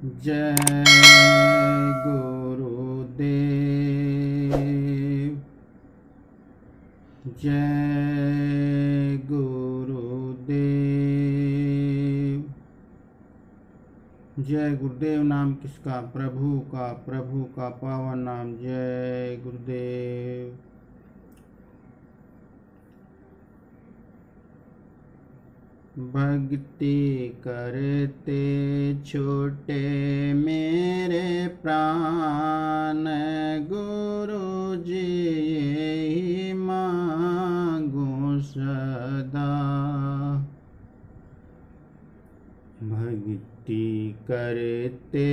जय गुरुदेव। जय गुरुदेव। जय गुरुदेव नाम किसका? प्रभु का पावन नाम। जय गुरुदेव। भक्ति करते छोटे मेरे प्राण, गुरु जी यही मांगू सदा। भक्ति करते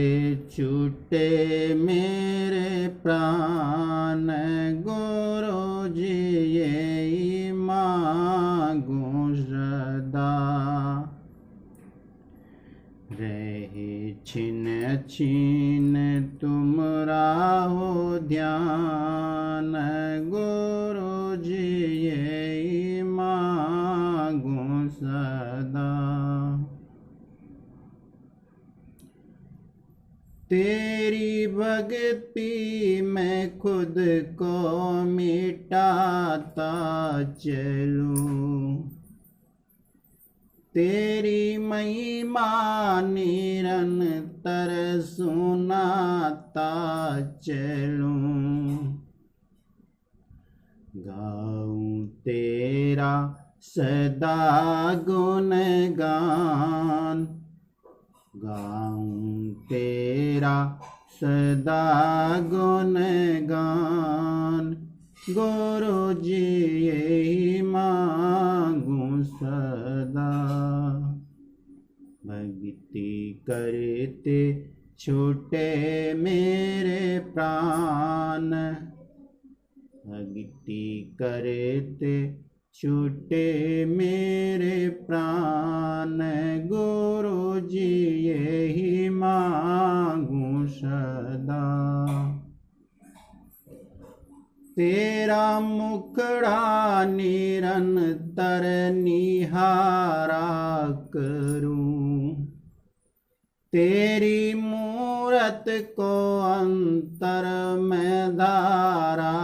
छूटे मेरे प्राण, गुरु जी यही मांगू सदा। रहे छिन छिन तुम राहो ध्यान, गुरु जी यही मांगू सदा। तेरी भक्ति में खुद को मिटाता चलूं, तेरी महिमा निरंतर सुनाता चलूं। गाऊं तेरा सदा गुणगान, गाऊं तेरा सदा गुणगान, गुरु जी यही मांगू सदा। भक्ति करते छूटे मेरे प्राण, भक्ति करते छूटे मेरे प्राण, गुरु जी यही मांगू सदा। तेरा मुखड़ा निरंतर निहारा करूं, तेरी मूरत को अंतर में धारा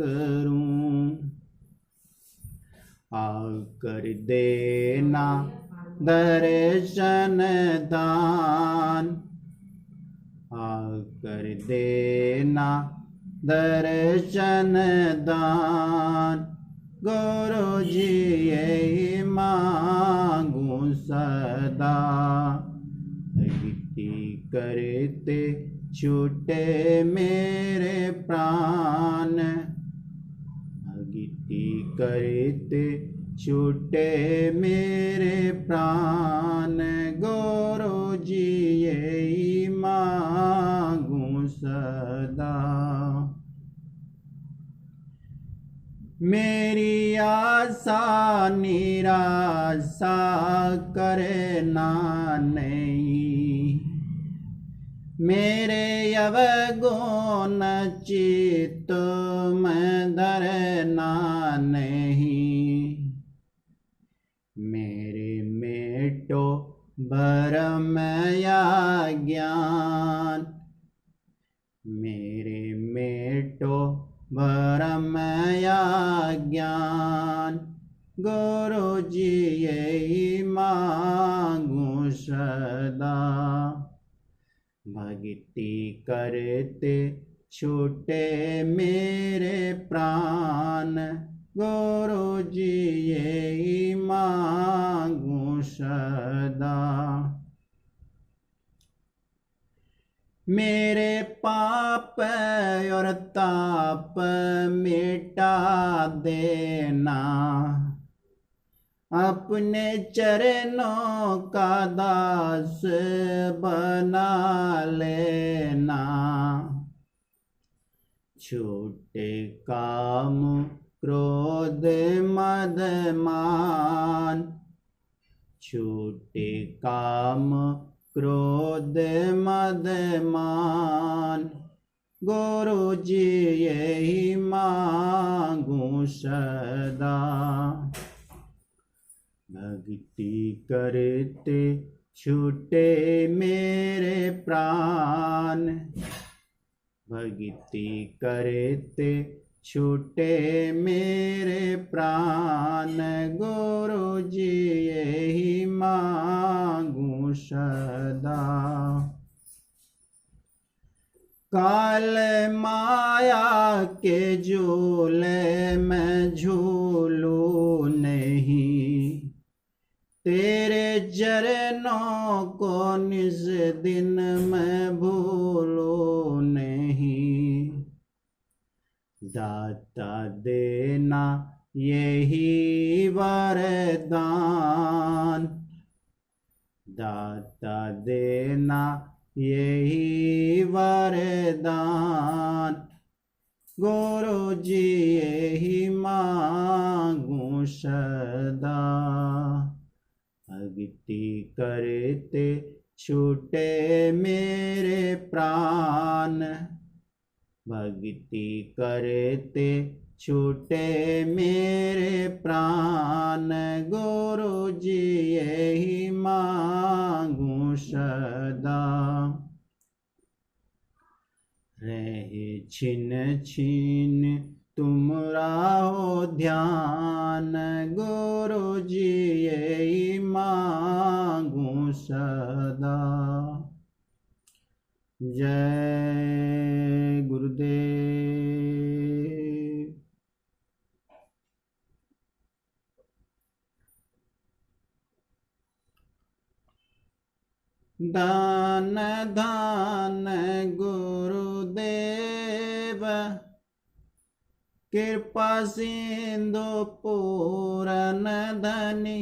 करूं। आकर देना दर्शन दान, आकर देना दर्शन दान, गुरु जी यही मांगू सदा। भक्ति करते छूटे मेरे प्राण, भक्ति करते छूटे मेरे प्राण, गुरु जी यही मांगू सदा। मेरी आशा निराशा करना नहीं, मेरे अवगुण चित्त में धरना नहीं। मेरे मेटो भरम या ज्ञान, मेरे मेटो भरम या ज्ञान, गुरु जी यही मांगू सदा। भक्ति करते छूटे मेरे प्राण, गुरु जी यही मांगू सदा। मेरे पाप और ताप मिटा देना, अपने चरणों का दास बना लेना। छूटे काम क्रोध मद मान, छूटे काम क्रोध मद मान, गुरु जी यही मांगू सदा। भक्ति करते छूटे मेरे प्राण, भक्ति करते छूटे मेरे प्राण, गुरु जी यही मांगू सदा। काल माया के झूले में झूलू नहीं, तेरे चरणों को निज दिन मैं भूलू नहीं। दाता देना यही वरदान, दाता देना यही वरदान, गुरु जी यही मांगू सदा। भक्ति करते छूटे मेरे प्राण, भक्ति करते छूटे मेरे प्राण, गुरु जी यही मांगू सदा। रहे छिन छिन तुम राहो ध्यान, गुरु जी यही मांगू सदा। जय गुरुदेव। दान दान गुरुदेव, कृपा सिंधु पूरन धनी,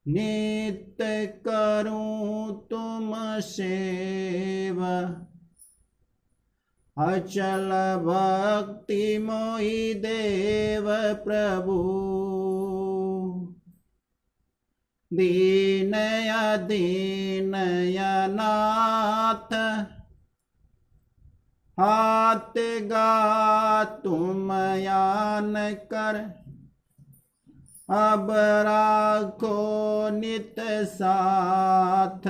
नित्य करूं तुम सेवा, अचल भक्ति मोहि देव प्रभु। दीनया दीनया नाथ, हाथ गा तुम यान कर, अब राखो नित साथ,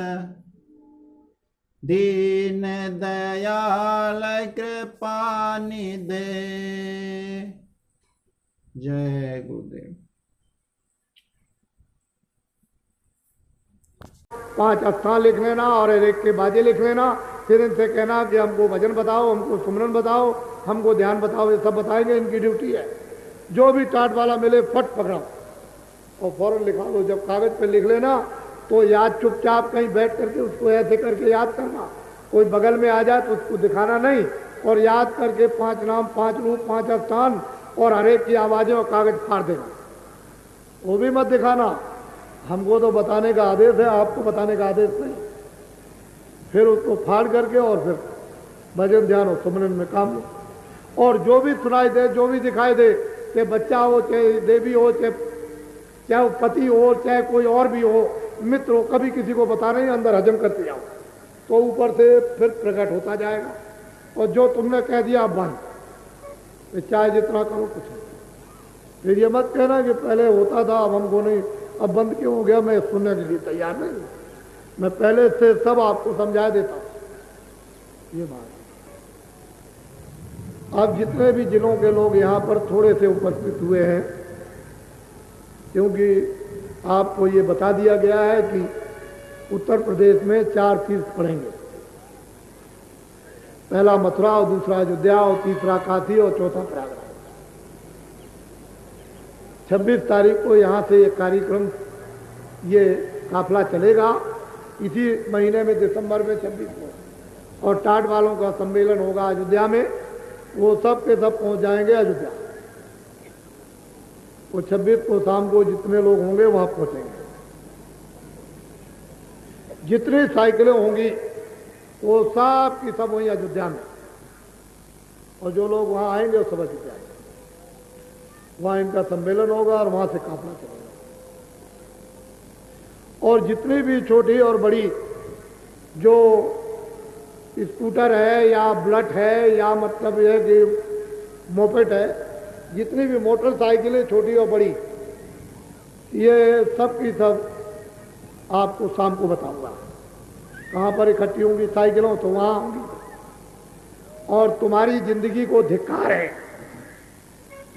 दीन दयाल कृपा निधे। जय गुरुदेव। 5 स्थान लिख लेना और एक के बाजे लिख लेना। फिर इनसे कहना कि हमको भजन बताओ, हमको सुमरन बताओ, हमको ध्यान बताओ। ये सब बताएंगे, इनकी ड्यूटी है। जो भी टाट वाला मिले फट पकड़ो और फौरन लिखा लो। जब कागज पे लिख लेना तो याद चुपचाप कहीं बैठ करके उसको ऐसे करके याद करना। कोई बगल में आ जाए तो उसको दिखाना नहीं, और याद करके 5 नाम, 5 रूप, 5 स्थान और हर एक की आवाज़ें और कागज फाड़ देना। वो भी मत दिखाना। हमको तो बताने का आदेश है, आपको बताने का आदेश नहीं। फिर उसको फाड़ करके और फिर भजन ध्यान और सुमरन में काम लो। और जो भी सुनाई दे, जो भी दिखाई दे, चाहे बच्चा हो, चाहे देवी हो, चाहे वो पति हो, चाहे कोई और भी हो, मित्र हो, कभी किसी को बताना ही, अंदर हजम करते जाओ तो ऊपर से फिर प्रकट होता जाएगा। और जो तुमने कह दिया बंद, चाहे जितना करो कुछ नहीं। फिर ये मत कहना कि पहले होता था अब हमको नहीं, अब बंद क्यों हो गया। मैं सुनने के लिए तैयार नहीं, मैं पहले से सब आपको समझा देता हूँ। ये बात अब जितने भी जिलों के लोग यहाँ पर थोड़े से उपस्थित हुए हैं, क्योंकि आपको ये बता दिया गया है कि उत्तर प्रदेश में 4 तीर्थ पड़ेंगे। पहला मथुरा और दूसरा अयोध्या और तीसरा काशी और चौथा प्रयागराज। 26 तारीख को यहाँ से ये कार्यक्रम, ये काफिला चलेगा। इसी महीने में दिसंबर में 26 को, और टाट वालों का सम्मेलन होगा अयोध्या में। वो सब के सब पहुँच जाएंगे अयोध्या। वो 26 को शाम को जितने लोग होंगे वहाँ पहुँचेंगे। जितनी साइकिलें होंगी वो सब की सब वहीं अयोध्या में, और जो लोग वहाँ आएंगे वो सब अयोध्या आएंगे। वहाँ इनका सम्मेलन होगा और वहाँ से काफिला चलेगा। और जितनी भी छोटी और बड़ी जो स्कूटर है या बुलेट है या मतलब यह कि मोपेड है, जितनी भी मोटरसाइकिलें छोटी और बड़ी, ये सब की सब आपको शाम को बताऊंगा। कहाँ पर इकट्ठी होंगी साइकिलों, तो वहाँ होंगी। और तुम्हारी जिंदगी को धिक्कार है।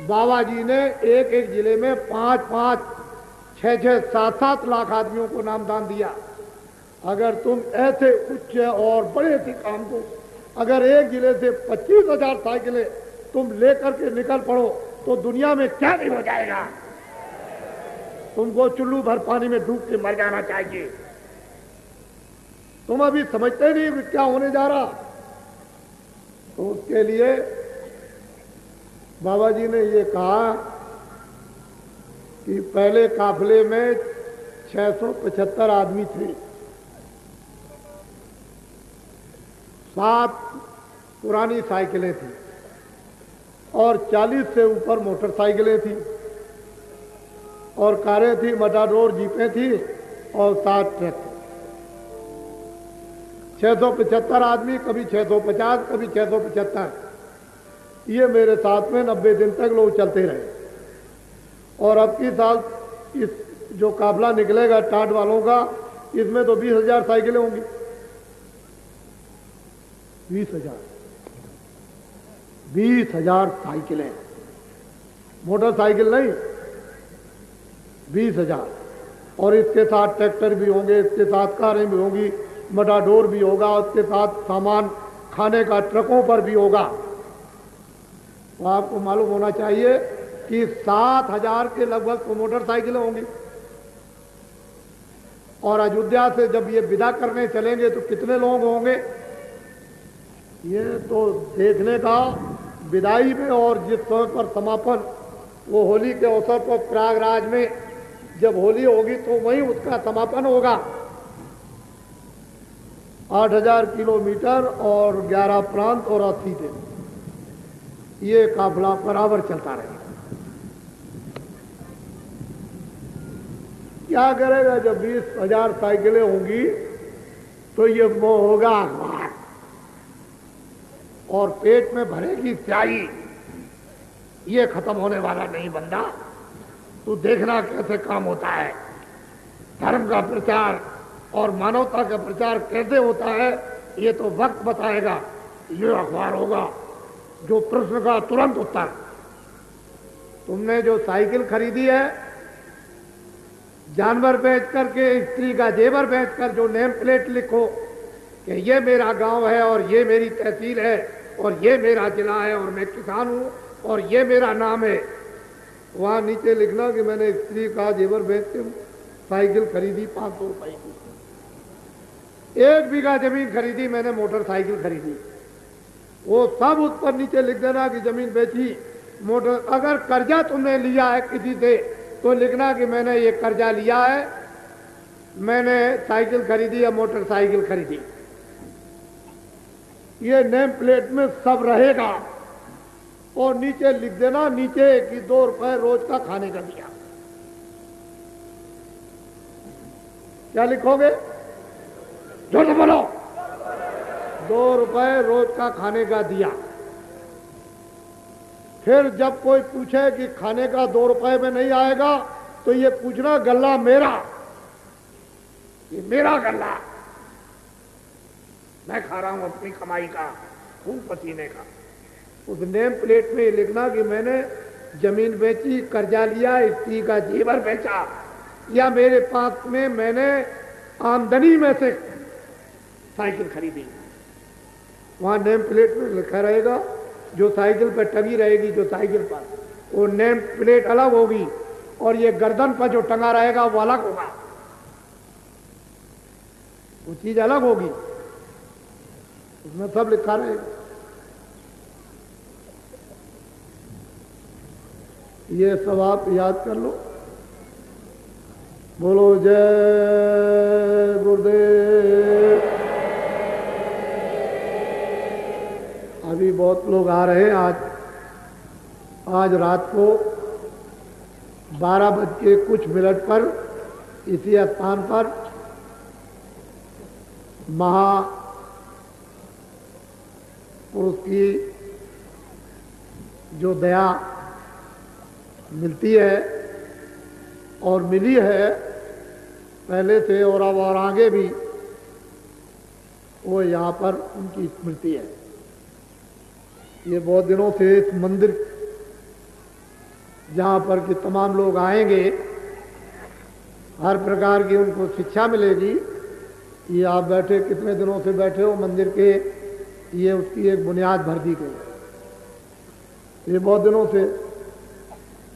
बाबा जी ने एक एक जिले में 5-5, 6-6, 7-7 लाख आदमियों को नामदान दिया। अगर तुम ऐसे उच्च और बड़े से काम को, अगर एक जिले से 25,000 साइकिलें तुम लेकर के निकल पड़ो तो दुनिया में क्या नहीं हो जाएगा। तुमको चुल्लू भर पानी में डूब के मर जाना चाहिए। तुम अभी समझते नहीं कि क्या होने जा रहा। तो उसके लिए बाबा जी ने ये कहा कि पहले काफिले में 675 आदमी थे, 7 पुरानी साइकिलें थी और 40 से ऊपर मोटरसाइकिलें थी और कारें थी, मटाडोर जीपें थी और 7 ट्रक थे। 675 आदमी, कभी 650, कभी 675। ये मेरे साथ में 90 दिन तक लोग चलते रहे। और अब की साल इस जो काफिला निकलेगा टाट वालों का, इसमें तो 20,000 साइकिलें होंगी। 20,000 साइकिलें, मोटरसाइकिल नहीं, 20,000। और इसके साथ ट्रैक्टर भी होंगे, इसके साथ कारें भी होंगी, मटाडोर भी होगा, उसके साथ सामान खाने का ट्रकों पर भी होगा। तो आपको मालूम होना चाहिए कि 7,000 के लगभग तो मोटरसाइकिलें होंगी। और अयोध्या से जब ये विदा करने चलेंगे तो कितने लोग होंगे, ये तो देखने का विदाई में। और जिस समय पर समापन, वो होली के अवसर पर प्रयागराज में जब होली होगी तो वहीं उसका समापन होगा। 8,000 किलोमीटर और 11 प्रांत और 80 दिन, ये काफिला बराबर चलता रहेगा। क्या करेगा जब 20,000 साइकिलें होंगी तो ये वो होगा अखबार और पेट में भरेगी स्याही। ये खत्म होने वाला नहीं बंदा। तू देखना कैसे काम होता है। धर्म का प्रचार और मानवता का प्रचार कैसे होता है, ये तो वक्त बताएगा। ये अखबार होगा जो प्रश्न का तुरंत उत्तर। तुमने जो साइकिल खरीदी है, जानवर बेच करके, स्त्री का जेवर बेच कर जो नेम प्लेट लिखो कि ये मेरा गांव है और ये मेरी तहसील है और ये मेरा जिला है और मैं किसान हूं और ये मेरा नाम है, वहां नीचे लिखना कि मैंने स्त्री का जेवर बेच के साइकिल खरीदी 500 रुपए की। 1 बीघा जमीन खरीदी मैंने, मोटरसाइकिल खरीदी, वो सब उस पर नीचे लिख देना कि जमीन बेची, मोटर। अगर कर्जा तुमने लिया है किसी से तो लिखना कि मैंने ये कर्जा लिया है, मैंने साइकिल खरीदी या मोटरसाइकिल खरीदी। ये नेम प्लेट में सब रहेगा। और नीचे लिख देना नीचे कि 2 रुपए रोज का खाने का दिया। क्या लिखोगे? झूठ बोलो। 2 रुपए रोज का खाने का दिया। फिर जब कोई पूछे कि खाने का 2 रुपए में नहीं आएगा तो ये पूछना गल्ला मेरा, ये मेरा गल्ला, मैं खा रहा हूं अपनी कमाई का, खून पसीने का। उस नेम प्लेट में लिखना कि मैंने जमीन बेची, कर्जा लिया, स्त्री का जेवर बेचा, या मेरे पास में मैंने आमदनी में से साइकिल खरीदी। वहां नेम प्लेट में लिखा रहेगा। जो साइकिल पर टंगी रहेगी, जो साइकिल पर, वो नेम प्लेट अलग होगी और ये गर्दन पर जो टंगा रहेगा वो अलग होगा, वो चीज अलग होगी, उसमें सब लिखा रहेगा। ये सब आप याद कर लो। बोलो जय गुरुदेव। अभी बहुत लोग आ रहे हैं। आज रात को 12:00 पर इसी स्थान पर महापुरुष की जो दया मिलती है और मिली है, पहले से और आगे भी वो यहाँ पर उनकी स्मृति है। ये बहुत दिनों से इस मंदिर जहाँ पर कि तमाम लोग आएंगे, हर प्रकार की उनको शिक्षा मिलेगी। ये आप बैठे कितने दिनों से बैठे हो मंदिर के, ये उसकी एक बुनियाद भर दी गई। ये बहुत दिनों से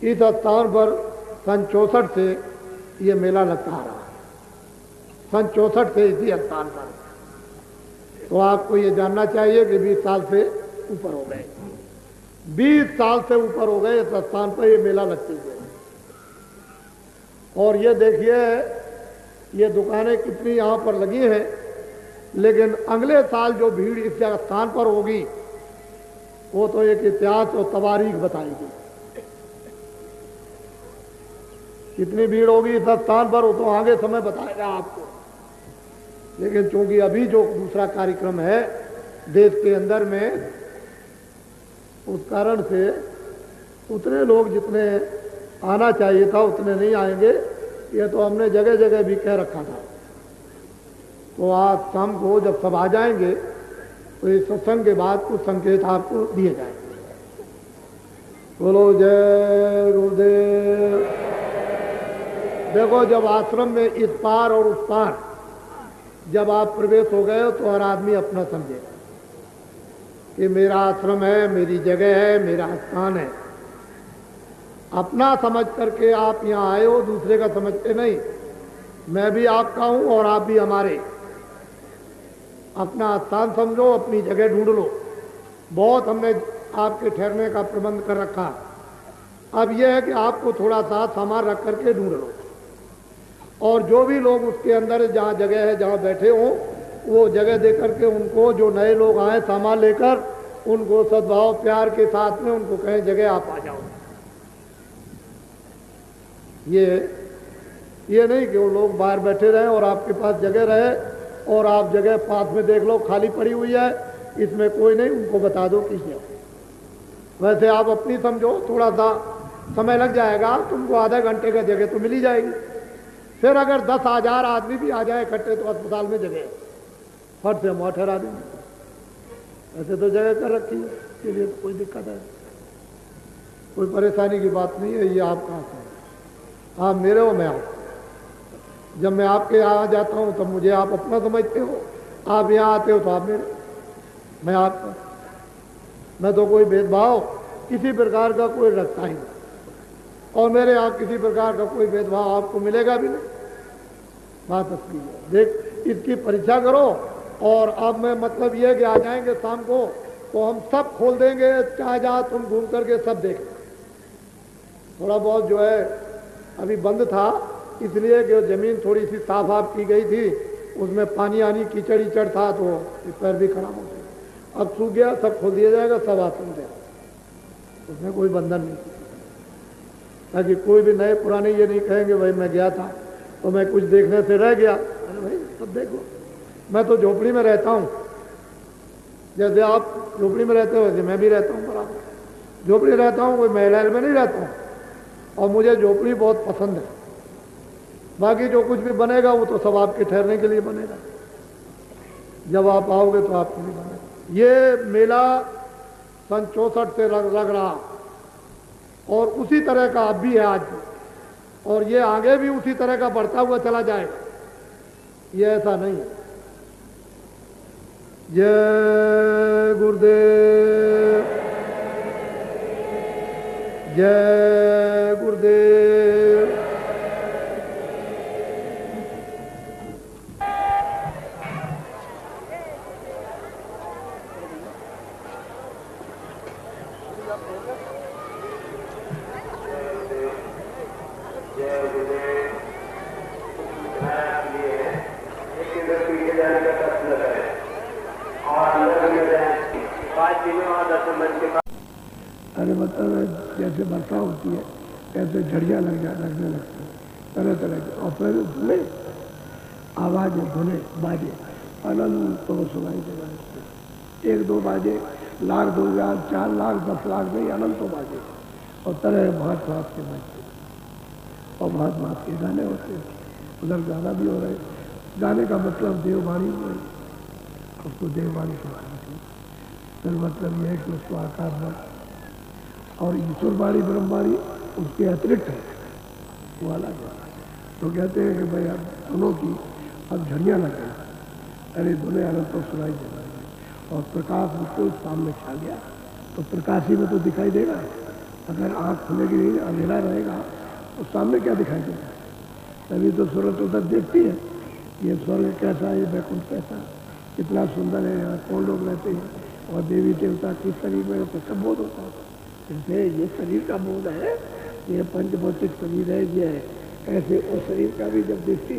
इस स्थान पर सन 64 से ये मेला लगता आ रहा है, सन 64 से इसी स्थान पर। तो आपको ये जानना चाहिए कि 20 साल से ऊपर हो गए, 20 साल से ऊपर हो गए इस स्थान पर ये मेला लगते हुए। और ये देखिए ये दुकानें कितनी यहाँ पर लगी हैं, लेकिन अगले साल जो भीड़ इस स्थान पर होगी वो तो एक इतिहास और तवारीख बताएगी। कितनी भीड़ होगी इस स्थान पर वो तो आगे समय बताएगा आपको। लेकिन चूंकि अभी जो दूसरा कार्यक्रम है देश के अंदर में, उस कारण से उतने लोग जितने आना चाहिए था उतने नहीं आएंगे। ये तो हमने जगह जगह भी कह रखा था। तो आज शाम को जब सब आ जाएंगे तो इस सत्संग के बाद कुछ संकेत आपको दिए जाएंगे। बोलो जय गुरुदेव। देखो, जब आश्रम में इस पार और उस पार जब आप प्रवेश हो गए हो तो हर आदमी अपना समझेगा कि मेरा आश्रम है, मेरी जगह है, मेरा स्थान है। अपना समझ करके आप यहाँ आए हो, दूसरे का समझ के नहीं। मैं भी आपका हूँ और आप भी हमारे। अपना स्थान समझो, अपनी जगह ढूंढ लो। बहुत हमने आपके ठहरने का प्रबंध कर रखा। अब यह है कि आपको थोड़ा सा सामान रख करके ढूंढ लो, और जो भी लोग उसके अंदर जहाँ जगह है जहाँ बैठे हों वो जगह दे करके उनको, जो नए लोग आए सामान लेकर, उनको सद्भाव प्यार के साथ में उनको कहें जगह आप आ जाओ। ये नहीं कि वो लोग बाहर बैठे रहें और आपके पास जगह रहे और आप जगह पास में देख लो खाली पड़ी हुई है, इसमें कोई नहीं, उनको बता दो किसी। वैसे आप अपनी समझो, थोड़ा सा समय लग जाएगा, तुमको आधा घंटे का जगह तो मिल ही जाएगी। फिर अगर 10,000 आदमी भी आ जाए इकट्ठे तो अस्पताल में जगह है, फट से हम ठहरा देंगे। ऐसे तो जगह कर रखी है, इसके लिए तो कोई दिक्कत है, कोई परेशानी की बात नहीं है। ये आप कहाँ से, आप मेरे हो, मैं आप। जब मैं आपके यहाँ जाता हूँ तब मुझे आप अपना समझते हो, आप यहाँ आते हो तो आप मेरे, मैं आपका। मैं तो कोई भेदभाव किसी प्रकार का कोई रखता ही नहीं, और मेरे यहाँ किसी प्रकार का कोई भेदभाव आपको मिलेगा भी नहीं। बात असली है। देख, इसकी परीक्षा करो। और अब मैं मतलब ये कि आ जाएंगे शाम को तो हम सब खोल देंगे, चाहे जहाँ तुम घूम करके सब देख। थोड़ा बहुत जो है अभी बंद था, इसलिए कि जमीन थोड़ी सी साफ आप की गई थी, उसमें पानी आनी कीचड़ ईचड़ था तो पैर भी खराब हो गए। अब सूख गया, सब खोल दिया जाएगा, सब आसन दे, उसमें कोई बंधन नहीं, ताकि कोई भी नए पुराने ये नहीं कहेंगे भाई मैं गया था तो मैं कुछ देखने से रह गया। अरे भाई सब देखो। मैं तो झोपड़ी में रहता हूँ, जैसे आप झोपड़ी में रहते हो वैसे मैं भी रहता हूँ बराबर। झोपड़ी रहता हूँ, कोई महल में नहीं रहता हूँ, और मुझे झोपड़ी बहुत पसंद है। बाकी जो कुछ भी बनेगा वो तो सब आपके ठहरने के लिए बनेगा, जब आप आओगे तो आपके लिए बनेगा। ये मेला सन 64 से लग रहा, और उसी तरह का अब भी है आज भी, और ये आगे भी उसी तरह का बढ़ता हुआ चला जाएगा। ये ऐसा नहीं है। जय गुरुदेव, जय गुरुदेव। अरे मतलब जैसे वर्षा होती है ऐसे झड़ियाँ लगने लगती हैं तरह तरह की, और फिर धुने आवाज़ें, धुने बाजे अनंत तो सुनाई दे रहे। 1-2 बाजे, 1,00,000, 2,000, 4 लाख, 10 लाख नहीं, अनंत तो बाजे, और तरह भात भात के बजते और भात भात के गाने होते हैं। उधर गाना भी हो रहा है। गाने का मतलब देववाणी हो रही, उसको देववाणी से फिर मतलब यह है कि उसको आकाश में और ईश्वरवाणी ब्रह्मवाणी उसके अतिरिक्त है, वो अलग है। तो कहते हैं कि भाई अब दोनों की अब झड़ियाँ लग गई, अरे दोनों अनंत तो सुनाई दे रही है और प्रकाश बिल्कुल सामने छा गया। तो प्रकाश ही में तो दिखाई देगा, अगर आँख खुलेगी नहीं, अंधेरा रहेगा तो सामने क्या दिखाई देगा। तभी तो सूरत उधर देखती है, ये स्वर्ग कैसा है, वैकुंठ कैसा, कितना सुंदर है, यहाँ कौन लोग रहते हैं और देवी देवता किस शरीर में रहते, सब बोध होता है। जैसे ये शरीर का बोध है, ये पंचभौतिक शरीर है, ये है ऐसे उस शरीर का भी जब देखती,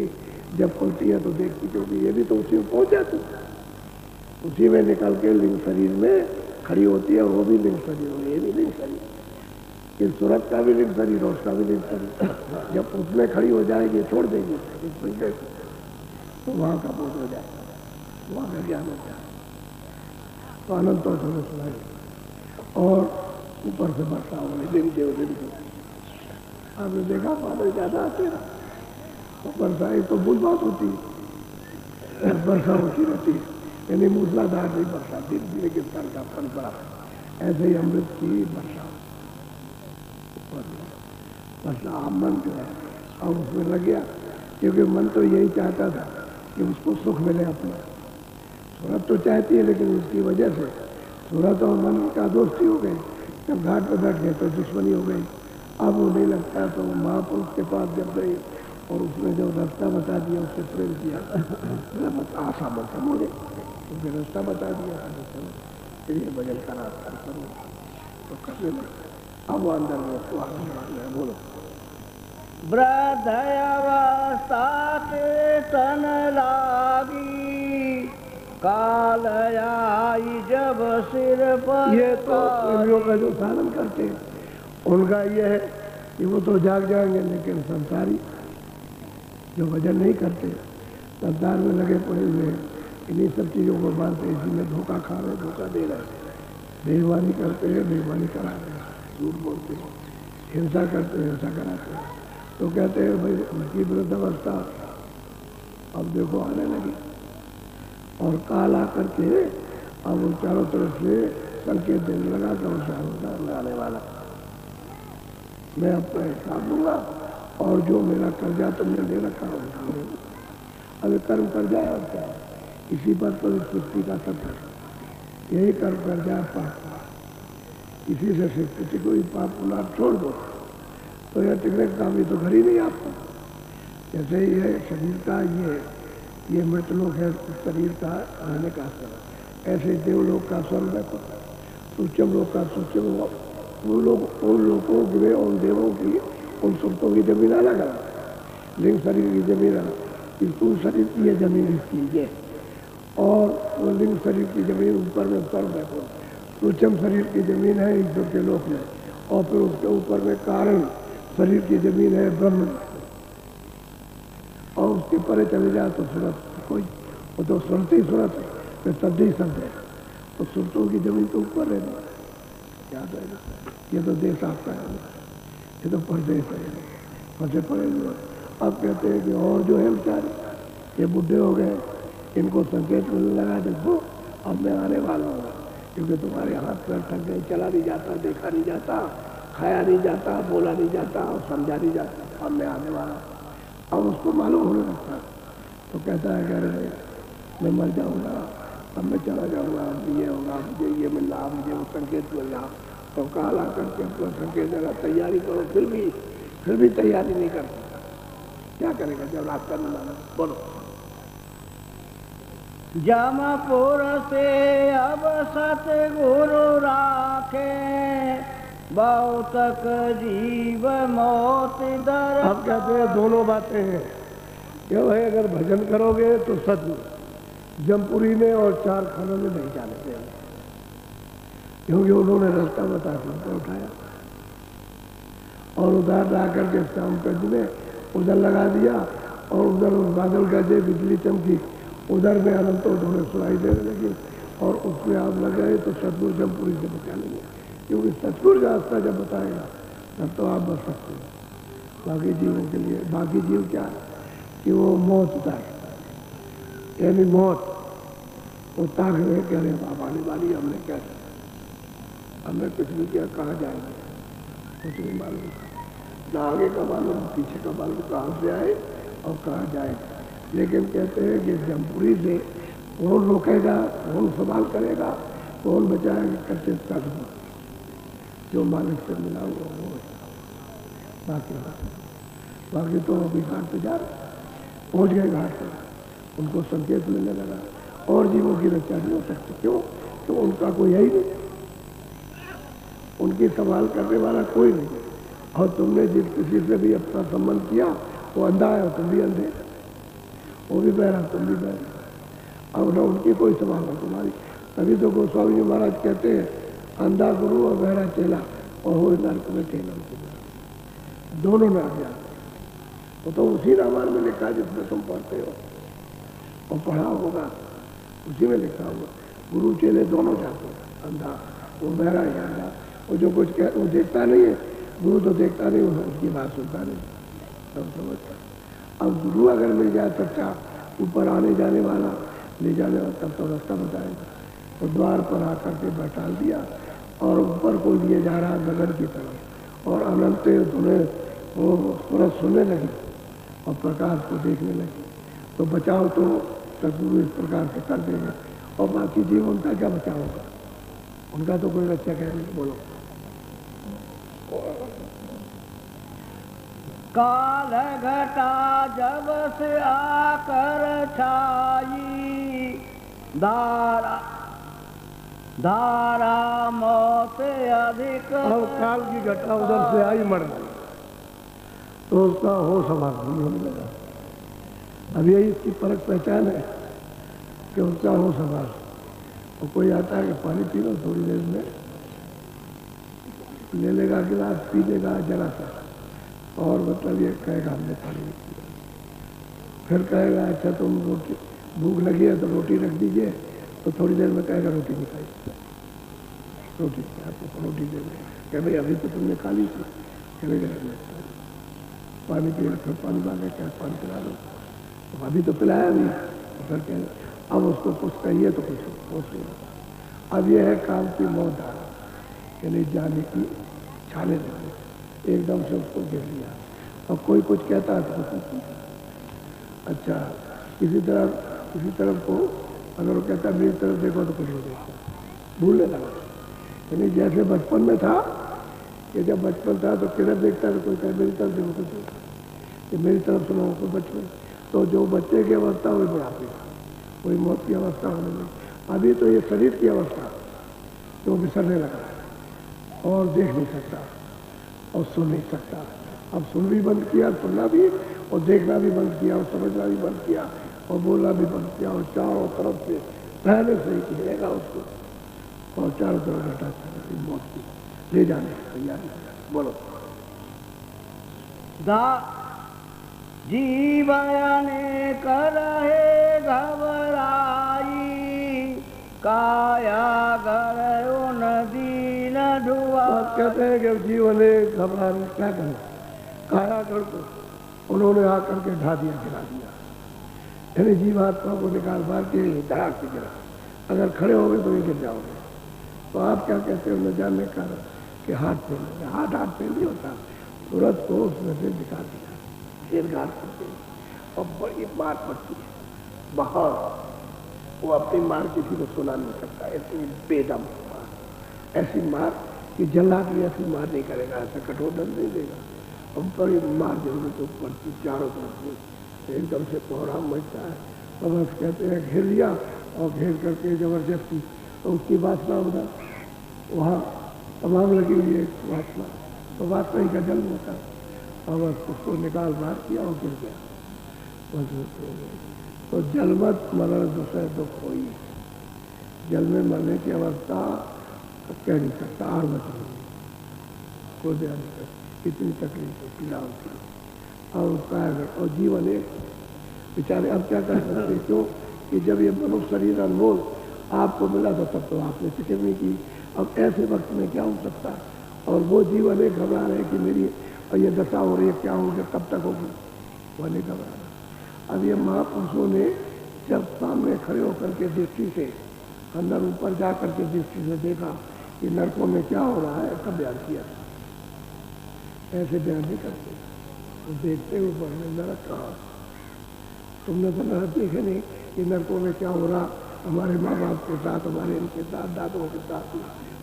जब खुलती है तो देखती, क्योंकि ये भी तो उसी में पहुंच जाती, उसी में निकल के लिंग शरीर में खड़ी होती है, और वो भी लिंग शरीर हो, ये भी लिंग शरीर, इस सूरत का भी लिंग शरीर और उसका भी लिंग शरीर। जब उसमें खड़ी हो जाएगी, छोड़ देगी तो वहाँ का बोध हो जाएगा, वहाँ का ज्ञान हो जाएगा। तो अनंत और थोड़े सुनाई और ऊपर से वर्षा हो रही, दिन के दिन के आपने देखा बादल ज्यादा आते ना, तो वर्षा एक तो बुध बात होती है, वर्षा होती रहती है, यानी मूसलाधार नहीं वर्षा, दिन दिन के स्तर का फल पड़ा, ऐसे ही अमृत की वर्षा वर्षा। आप मन जो है और उसमें लग गया, क्योंकि मन तो यही चाहता था कि उसको सुख मिले अपना। सूरत तो चाहती है, लेकिन उसकी वजह से सूरत और मन का दोस्ती हो गई, जब घाट पर बैठ गए तो दुश्मनी हो गई। अब वो नहीं लगता, तो महापुरुष के पास जब गई और उसने जो रास्ता बता दिया, उससे प्रेम किया, आशा बता बोले, उसने रास्ता बता दिया, फिर ये भजन का रास्ता करो तो करने लगे। अब वो अंदर में उसको आगे बोलो। वृद्धयावस्था के तन लागी, काल आई जब सिर पर। ये तो प्रेमियों का जो साधन करते हैं उनका ये है कि वो तो जाग जाएंगे, लेकिन संसारी जो भजन नहीं करते, संसार में लगे पड़े हुए हैं, इन्हीं सब चीज़ों को मानते हैं, इसी में धोखा खा रहे, धोखा दे रहे हैं, बेईमानी करते हैं, बेईमानी करा रहे हैं, झूठ बोलते हैं, हिंसा करते हैं, हिंसा कराते हैं। तो कहते हैं भाई उनकी वृद्ध अवस्था अब देखो आने लगी, और काल आकर के अब वो चारों तरफ से संकेत देने लगा कि वो आने वाला, मैं अपना हिसाब दूंगा, और जो मेरा कर्जा तुमने ले रखा है अभी कर्म कर्जा है, और क्या है, इसी पर तो सृष्टि का सब है, यही कर्म कर्जा पाप, इसी से सृष्टि को ही पाप पुनः छोड़ दो तो यह टिकने का काम, ये तो घर ही नहीं आपका। जैसे ये शरीर का ये मृतलोक है, शरीर का रहने का स्वर, ऐसे देवलोक का स्वर्ग है, सूक्ष्म लोक का सूक्ष्म, उन लोगों की उन देवों की उन सुरतों की जमीन अलग अलग, लिंग शरीर की जमीन अलग, स्थूल शरीर की ये जमीन इसकी है, और वो लिंग शरीर की जमीन ऊपर में स्वर्ग है, सूक्ष्म शरीर की जमीन है ईश्वर के लोक में, और फिर उसके ऊपर में कारण शरीर की जमीन है ब्रह्म, और उसके परे चले जाए तो सूरत कोई, वो तो सुरत ही सूरत है, फिर शब्द ही शब्द है, तो सुरतों की जमीन तो ऊपर रहना याद है। ये तो देश आपका है, ये तो परदेश है, फंसे पड़े हुए। अब कहते हैं कि और जो है बेचारे ये बुढ़े हो गए, इनको संकेत मिलने लगा, देखो अब मैं आने वाला हूँ, क्योंकि तुम्हारे हाथ पैर थक गए, चला नहीं जाता, देखा नहीं जाता, खाया नहीं जाता, बोला नहीं जाता, और समझा नहीं जाता, अब मैं आने वाला। अब उसको मालूम होने लगता, तो कहता है कह रहे मैं मर जाऊँगा, अब मैं चला जाऊँगा, ये होगा, मुझे ये मिल रहा, मुझे वो संकेत मिल रहा, तो काल आकर के अपना संकेत देगा, तैयारी करो, फिर भी तैयारी नहीं करता, क्या करेगा जब रास्ता मिला। बोलो। जमपुर से अब सतगुरु राखे, बहुतक जीव मौत दर। अब कहते हैं दोनों बातें हैं, ये भाई अगर भजन करोगे तो सतगुरु जमपुरी में और 4 खानों में नहीं जाने चाहिए, क्योंकि उन्होंने रास्ता बता कर उठाया, और उधर जाकर के शाम कंज में उधर लगा दिया, और उधर बादल गरजे, बिजली चमकी, उधर में अनंत उन्होंने सुनाई देने लगी, और उसमें आप लग गए तो सतगुरु जमपुरी से बचा लेंगे, क्योंकि सतगुरु का रास्ता जब बताएगा तब तो आप बच सकते हैं। बाकी जीवों के लिए, बाकी जीव क्या है, कि वो मौत उतार, यानी मौत उतार रहे कह रहे बाबा आने वाली, हमने क्या किया, हमने कुछ नहीं किया, कहाँ जाएंगे कुछ नहीं मालूम, ना आगे का मालूम पीछे का मालूम, कहाँ से आए और कहाँ जाए। लेकिन कहते हैं कि जमपुरी से कौन रोकेगा, कौन सवाल करेगा, कौन बचाएगा, करते तक जो मालिक से मिला हुआ वो बाकी तो अभी घाट पे जा रहे, पहुँच गए घाट पर, उनको संकेत मिलने लगा और जीवों की रक्षा नहीं हो सकती। क्यों? तो उनका कोई है ही नहीं, उनकी सवाल करने वाला कोई नहीं। और तुमने जिस किसी से भी अपना संबंध किया वो अंधा है और तुम भी अंधे, वो भी बहरा तुम भी बहरा, अब ना उनकी कोई सवाल है तुम्हारी। तभी तो गोस्वामी जी महाराज कहते हैं अंधा गुरु और बहरा चेला और हो नरक में ठेला, दोनों नरक जाते। वो तो उसी रामायण में लिखा जिसमें तुम पढ़ते हो और पढ़ा होगा, उसी में लिखा होगा गुरु चेले दोनों जाते हैं, अंधा वो बहरा ही अंधा, वो जो कुछ कह वो देखता नहीं है, गुरु तो देखता नहीं, उसकी बात सुनता नहीं, सब समझता। अब गुरु अगर मिल जाए सच्चा, ऊपर आने जाने वाला, ले जाने वाला, तब तो रास्ता बताएगा। तो द्वार पर आकर के बैठा दिया और ऊपर को लिए जा रहा गगन की तरफ, और अनंत धुनें वो सूरज सुनने लगी और प्रकाश को देखने लगी। तो बचाव तो सदगुरु इस प्रकार से कर देंगे, और बाकी जीव उनका क्या बचाव होगा, उनका तो कोई रक्षा कह नहीं। बोलो। काल घटा जब से आकर छाई, धारा मौत अधिक। अब काल की घटा उधर से आई मर गई, तो उसका होश हमारा नहीं होने लगा। अब यही इसकी परख पहचान है कि उसका होश हमारा, और कोई आता है कि पानी पी लो, थोड़ी देर में ले लेगा गिलास, पी लेगा जरा सा, और मतलब ये कहेगा हमने पानी नहीं पिया। फिर कहेगा अच्छा तुम रोटी भूख लगी है तो रोटी रख दीजिए, तो थोड़ी देर में कहेगा रोटी नहीं खाई, रोटी आपको रोटी दे दें, कह भाई अभी तो तुमने खा ली थी, कहेगा पानी पिया, फिर पानी मांगे क्या पानी पिला दो, तो अभी तो पिलाया नहीं, तो फिर कह अब उसको कुछ कहिए तो कुछ होश नहीं होता। अब यह है काम की मौत धारा, यानी जाने की छाले देने, एकदम से उसको गिर लिया। और कोई कुछ कहता है तो कुछ अच्छा, किसी तरफ को अगर वो कहता है मेरी तरफ देखो तो कुछ नहीं देखता, भूलने लगा। यानी जैसे बचपन में था कि जब बचपन था तो किधर देखता था, कोई कहे मेरी तरफ देखो तो देखता, कि मेरी तरफ सुनो कोई बचपन, तो जो बच्चे की अवस्था वही बुढ़ापे का, वही मौत की अवस्था होने लगी। अभी तो ये शरीर की अवस्था जो बिसरने लगा और देख नहीं सकता और सुन नहीं सकता। अब सुन भी बंद किया, सुनना भी, और देखना भी बंद किया, और समझना भी बंद किया, और बोलना भी बंद किया, और चारों तरफ से पहले से ही घेरेगा उसको, और चारों तरफ घटा मौत की ले जाने की तैयारी। बोलो। जीवने करहे घबराई, काया गयो नदी न डुआ। कहते हैं कि जीवन घबराने क्या करें, काया गढ़ को उन्होंने आकर के ढा दिया, गिरा दिया, यानी जीवात्मा को निकाल मार के धड़ाक से गिरा। अगर खड़े हो गए तो ये गिर जाओगे। तो आप क्या कहते हो न जानने का कि हाथ फेल, हाथ फेल नहीं होता, तुरंत को उसमें से निकाल दिया, फिर घाट करते और बड़ी मार पड़ती है बाहर। वो अपनी मार किसी को सुना नहीं सकता, ऐसी बेदम मार, ऐसी मार कि जल्लाद भी ऐसी मार नहीं करेगा, ऐसा कठोर दंड नहीं देगा। अब बड़ी मार जरूरत पड़ती, चारों तरफ से एकदम से कोहराम मचता है। तो बस कहते हैं घेर लिया, और घेर करके जबरदस्ती, तो उसकी वासना उधर वहाँ तमाम लगी हुई है वासना, तो वासना ही का जन्म होता है। और बस उसको निकाल मार किया और गिर गया, बस। तो जलमत मरण दूसरे दुख हुई, जल में मरने की अवस्था कह नहीं सकता, आर मत कोई बयान नहीं सकता, कितनी तकलीफ पीड़ा होती है। और उसका और जीवन एक बेचारे अब क्या कर सकते, क्यों कि जब ये मनुष्य शरीर अनमोल आपको मिला था तब तो आपने फिक्र नहीं की, अब ऐसे वक्त में क्या हो सकता। और वो जीवन एक घबरा रहे कि मेरी और ये दशा हो रही है, क्या होगी, कब तक होगी, वो नहीं घबरा रहा। अब ये महापुरुषों ने जब सामने खड़े होकर के दृष्टि से अंदर ऊपर जा करके दृष्टि से देखा कि नरकों में क्या हो रहा है, तब बयान किया। ऐसे बयान नहीं करते, तो देखते ऊपर में नरक कहा। तुमने तो नरक देखे नहीं कि नरकों में क्या हो रहा, हमारे माँ बाप के साथ, हमारे इनके साथ, दादों के साथ,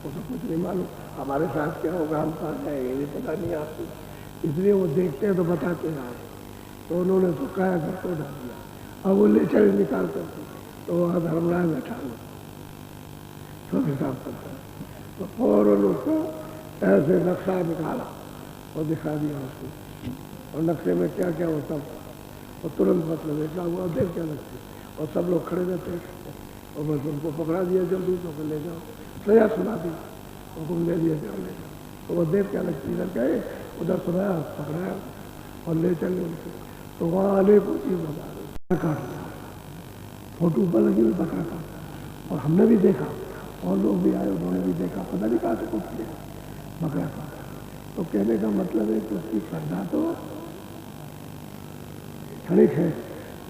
वो तो कुछ नहीं मालूम। हमारे साथ क्या होगा, हम कहाँ जाएंगे, ये पता नहीं आपको। इसलिए वो देखते हैं तो बताते हैं। तो उन्होंने तो काया घर को डाल दिया। अब वो ले चले निकाल करके, तो वहाँ धर्मराज बैठा हुआ सब हिसाब करता है। तो फौरन उसको ऐसे नक्शा निकाला और दिखा दिया उसको, और नक्शे में क्या क्या होता, और तुरंत मतलब देखा हुआ, देख क्या लगती, और सब लोग खड़े रहते हैं, और बस उनको पकड़ा दिया, जल्दी तो ले जाओ, सजा सुना दी, हुक्म दे दिया, जाओ ले जाओ। तो वो देख क्या लगती, इधर गए, उधर सुनाया, पकड़ाया और ले चले उनको। तो वहाँ अनेकों चीज बता रहे, काट दिया, फोटो पर लगी हुई बकरा काट, और हमने भी देखा, और लोग भी आए, उन्होंने भी देखा, पता नहीं कहाँ से कुछ किया, बकरा काट। तो कहने का मतलब है कि उसकी श्रद्धा तो क्षणिक है,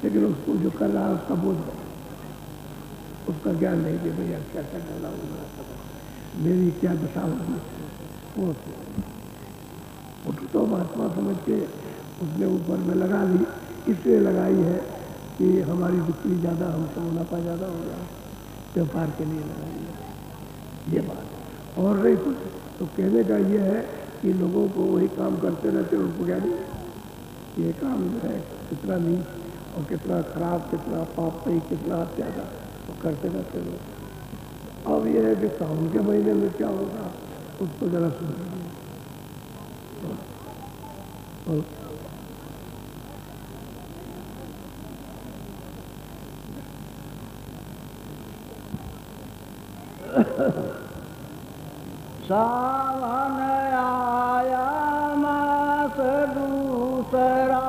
लेकिन उसको जो कर रहा है उसका बोझ है, उसका ज्ञान नहीं कि भैया क्या क्या करना होगा, मेरी क्या दशा होगी। वो तो महात्मा समझ के उसने ऊपर में लगा ली, इसलिए लगाई है कि हमारी बिक्री ज़्यादा, हमसे मुनाफा ज़्यादा हो गया, व्यापार के लिए लगाई है, ये बात और नहीं कुछ। तो कहने का ये है कि लोगों को वही काम करते रहते, उनको क्या नहीं, ये काम जो है कितना नीच और कितना खराब, कितना पापी, कितना अत्याचार, वो करते रहते लोग। अब ये है कि सावन के महीने में क्या होगा, उसको जरा सुनिए। सावन आया मास दूसरा,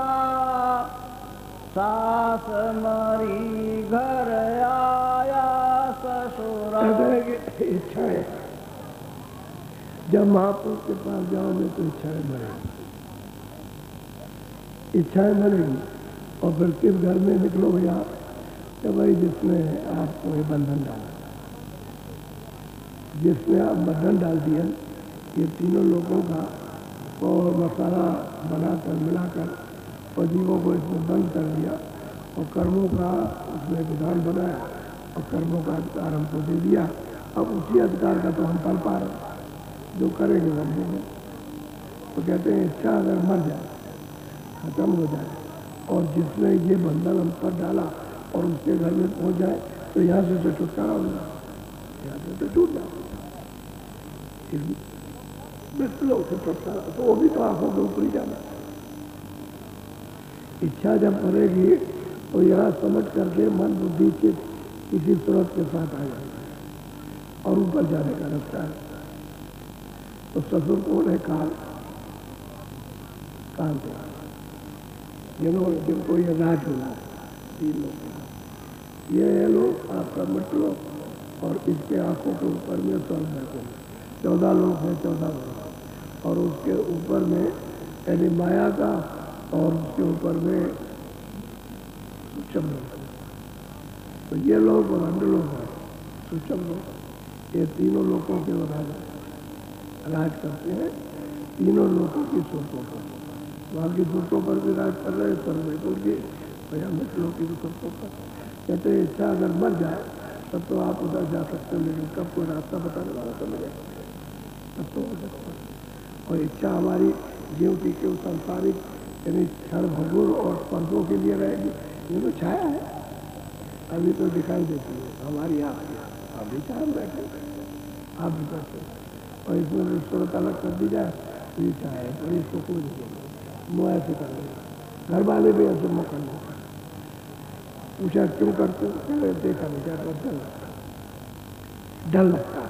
सास मरी घर आया ससुरा। इच्छा है, जब महापुरुष के पास जाओगे तो इच्छाएं मरेगी, इच्छाएं मरेगी। और फिर किस घर में निकलो भैया, कि भाई जिसने आपको ये बंधन डाला, जिसने आप बंधन डाल दिया, ये तीनों लोगों का और मसाला बनाकर मिलाकर और जीवों को इसमें बंद कर दिया, और कर्मों का उसने विधान बनाया, और कर्मों का अधिकार हमको दे दिया। अब उसी अधिकार का तो हम पाल पा रहे हैं, जो करेंगे हम देंगे। तो कहते हैं इच्छा अगर मर जाए, खत्म हो जाए, और जिसने ये बंधन हम पर डाला और उसके घर में पहुंच जाए, तो यहाँ से तो छुटकारा हो जाए, यहाँ से तो छूट जाओ, मित्रों से छुटकारा। तो वो भी तो आंखों के ऊपर ही जाना। इच्छा जब करेगी तो यहाँ समझ करके मन बुद्धि के किसी सूरत के साथ आ जाएगा, और ऊपर जाने का रास्ता है। तो ससुर कौन है, काल, काल देव, जिनको ये राज मिला है, 3 लोग, ये है लोग आपका मित्रों, और इसके आंखों के ऊपर में स्वर्ग है, 14 लोग हैं, 14 लोग, और उसके ऊपर में यानी माया का, और उसके ऊपर में सूक्ष्म लोग। तो ये लोग और अंड लोग हैं, सूक्ष्म लोग, ये तीनों लोगों के राज करते हैं, तीनों लोगों की सूरतों पर, बाकी सूरतों पर भी राज कर रहे हैं, स्वर्ग की भैया मित्रों की सूरतों पर। कहते हैं इच्छा अगर मर जाए तब तो आप उधर जा सकते हैं, लेकिन कब कोई रास्ता बताने वाला तो मिले तब तो हो सकता है। और इच्छा हमारी जीवती के सांसारिक यानी क्षण भंगुर और स्पर्शों के लिए रहेगी, ये तो छाया है, अभी तो दिखाई देती है हमारी आँख, अभी चाहे बैठे, आप भी बैठे, और इसमें सूरत अलग कर दी जाए तो ये छाया है, और इसको कोई नहीं, मुँह ऐसे कर लेगा, घर वाले भी ऐसे मुँह कर लेगा। पूछा क्यों करते हो, पहले देखा नहीं जाता, डर लगता है।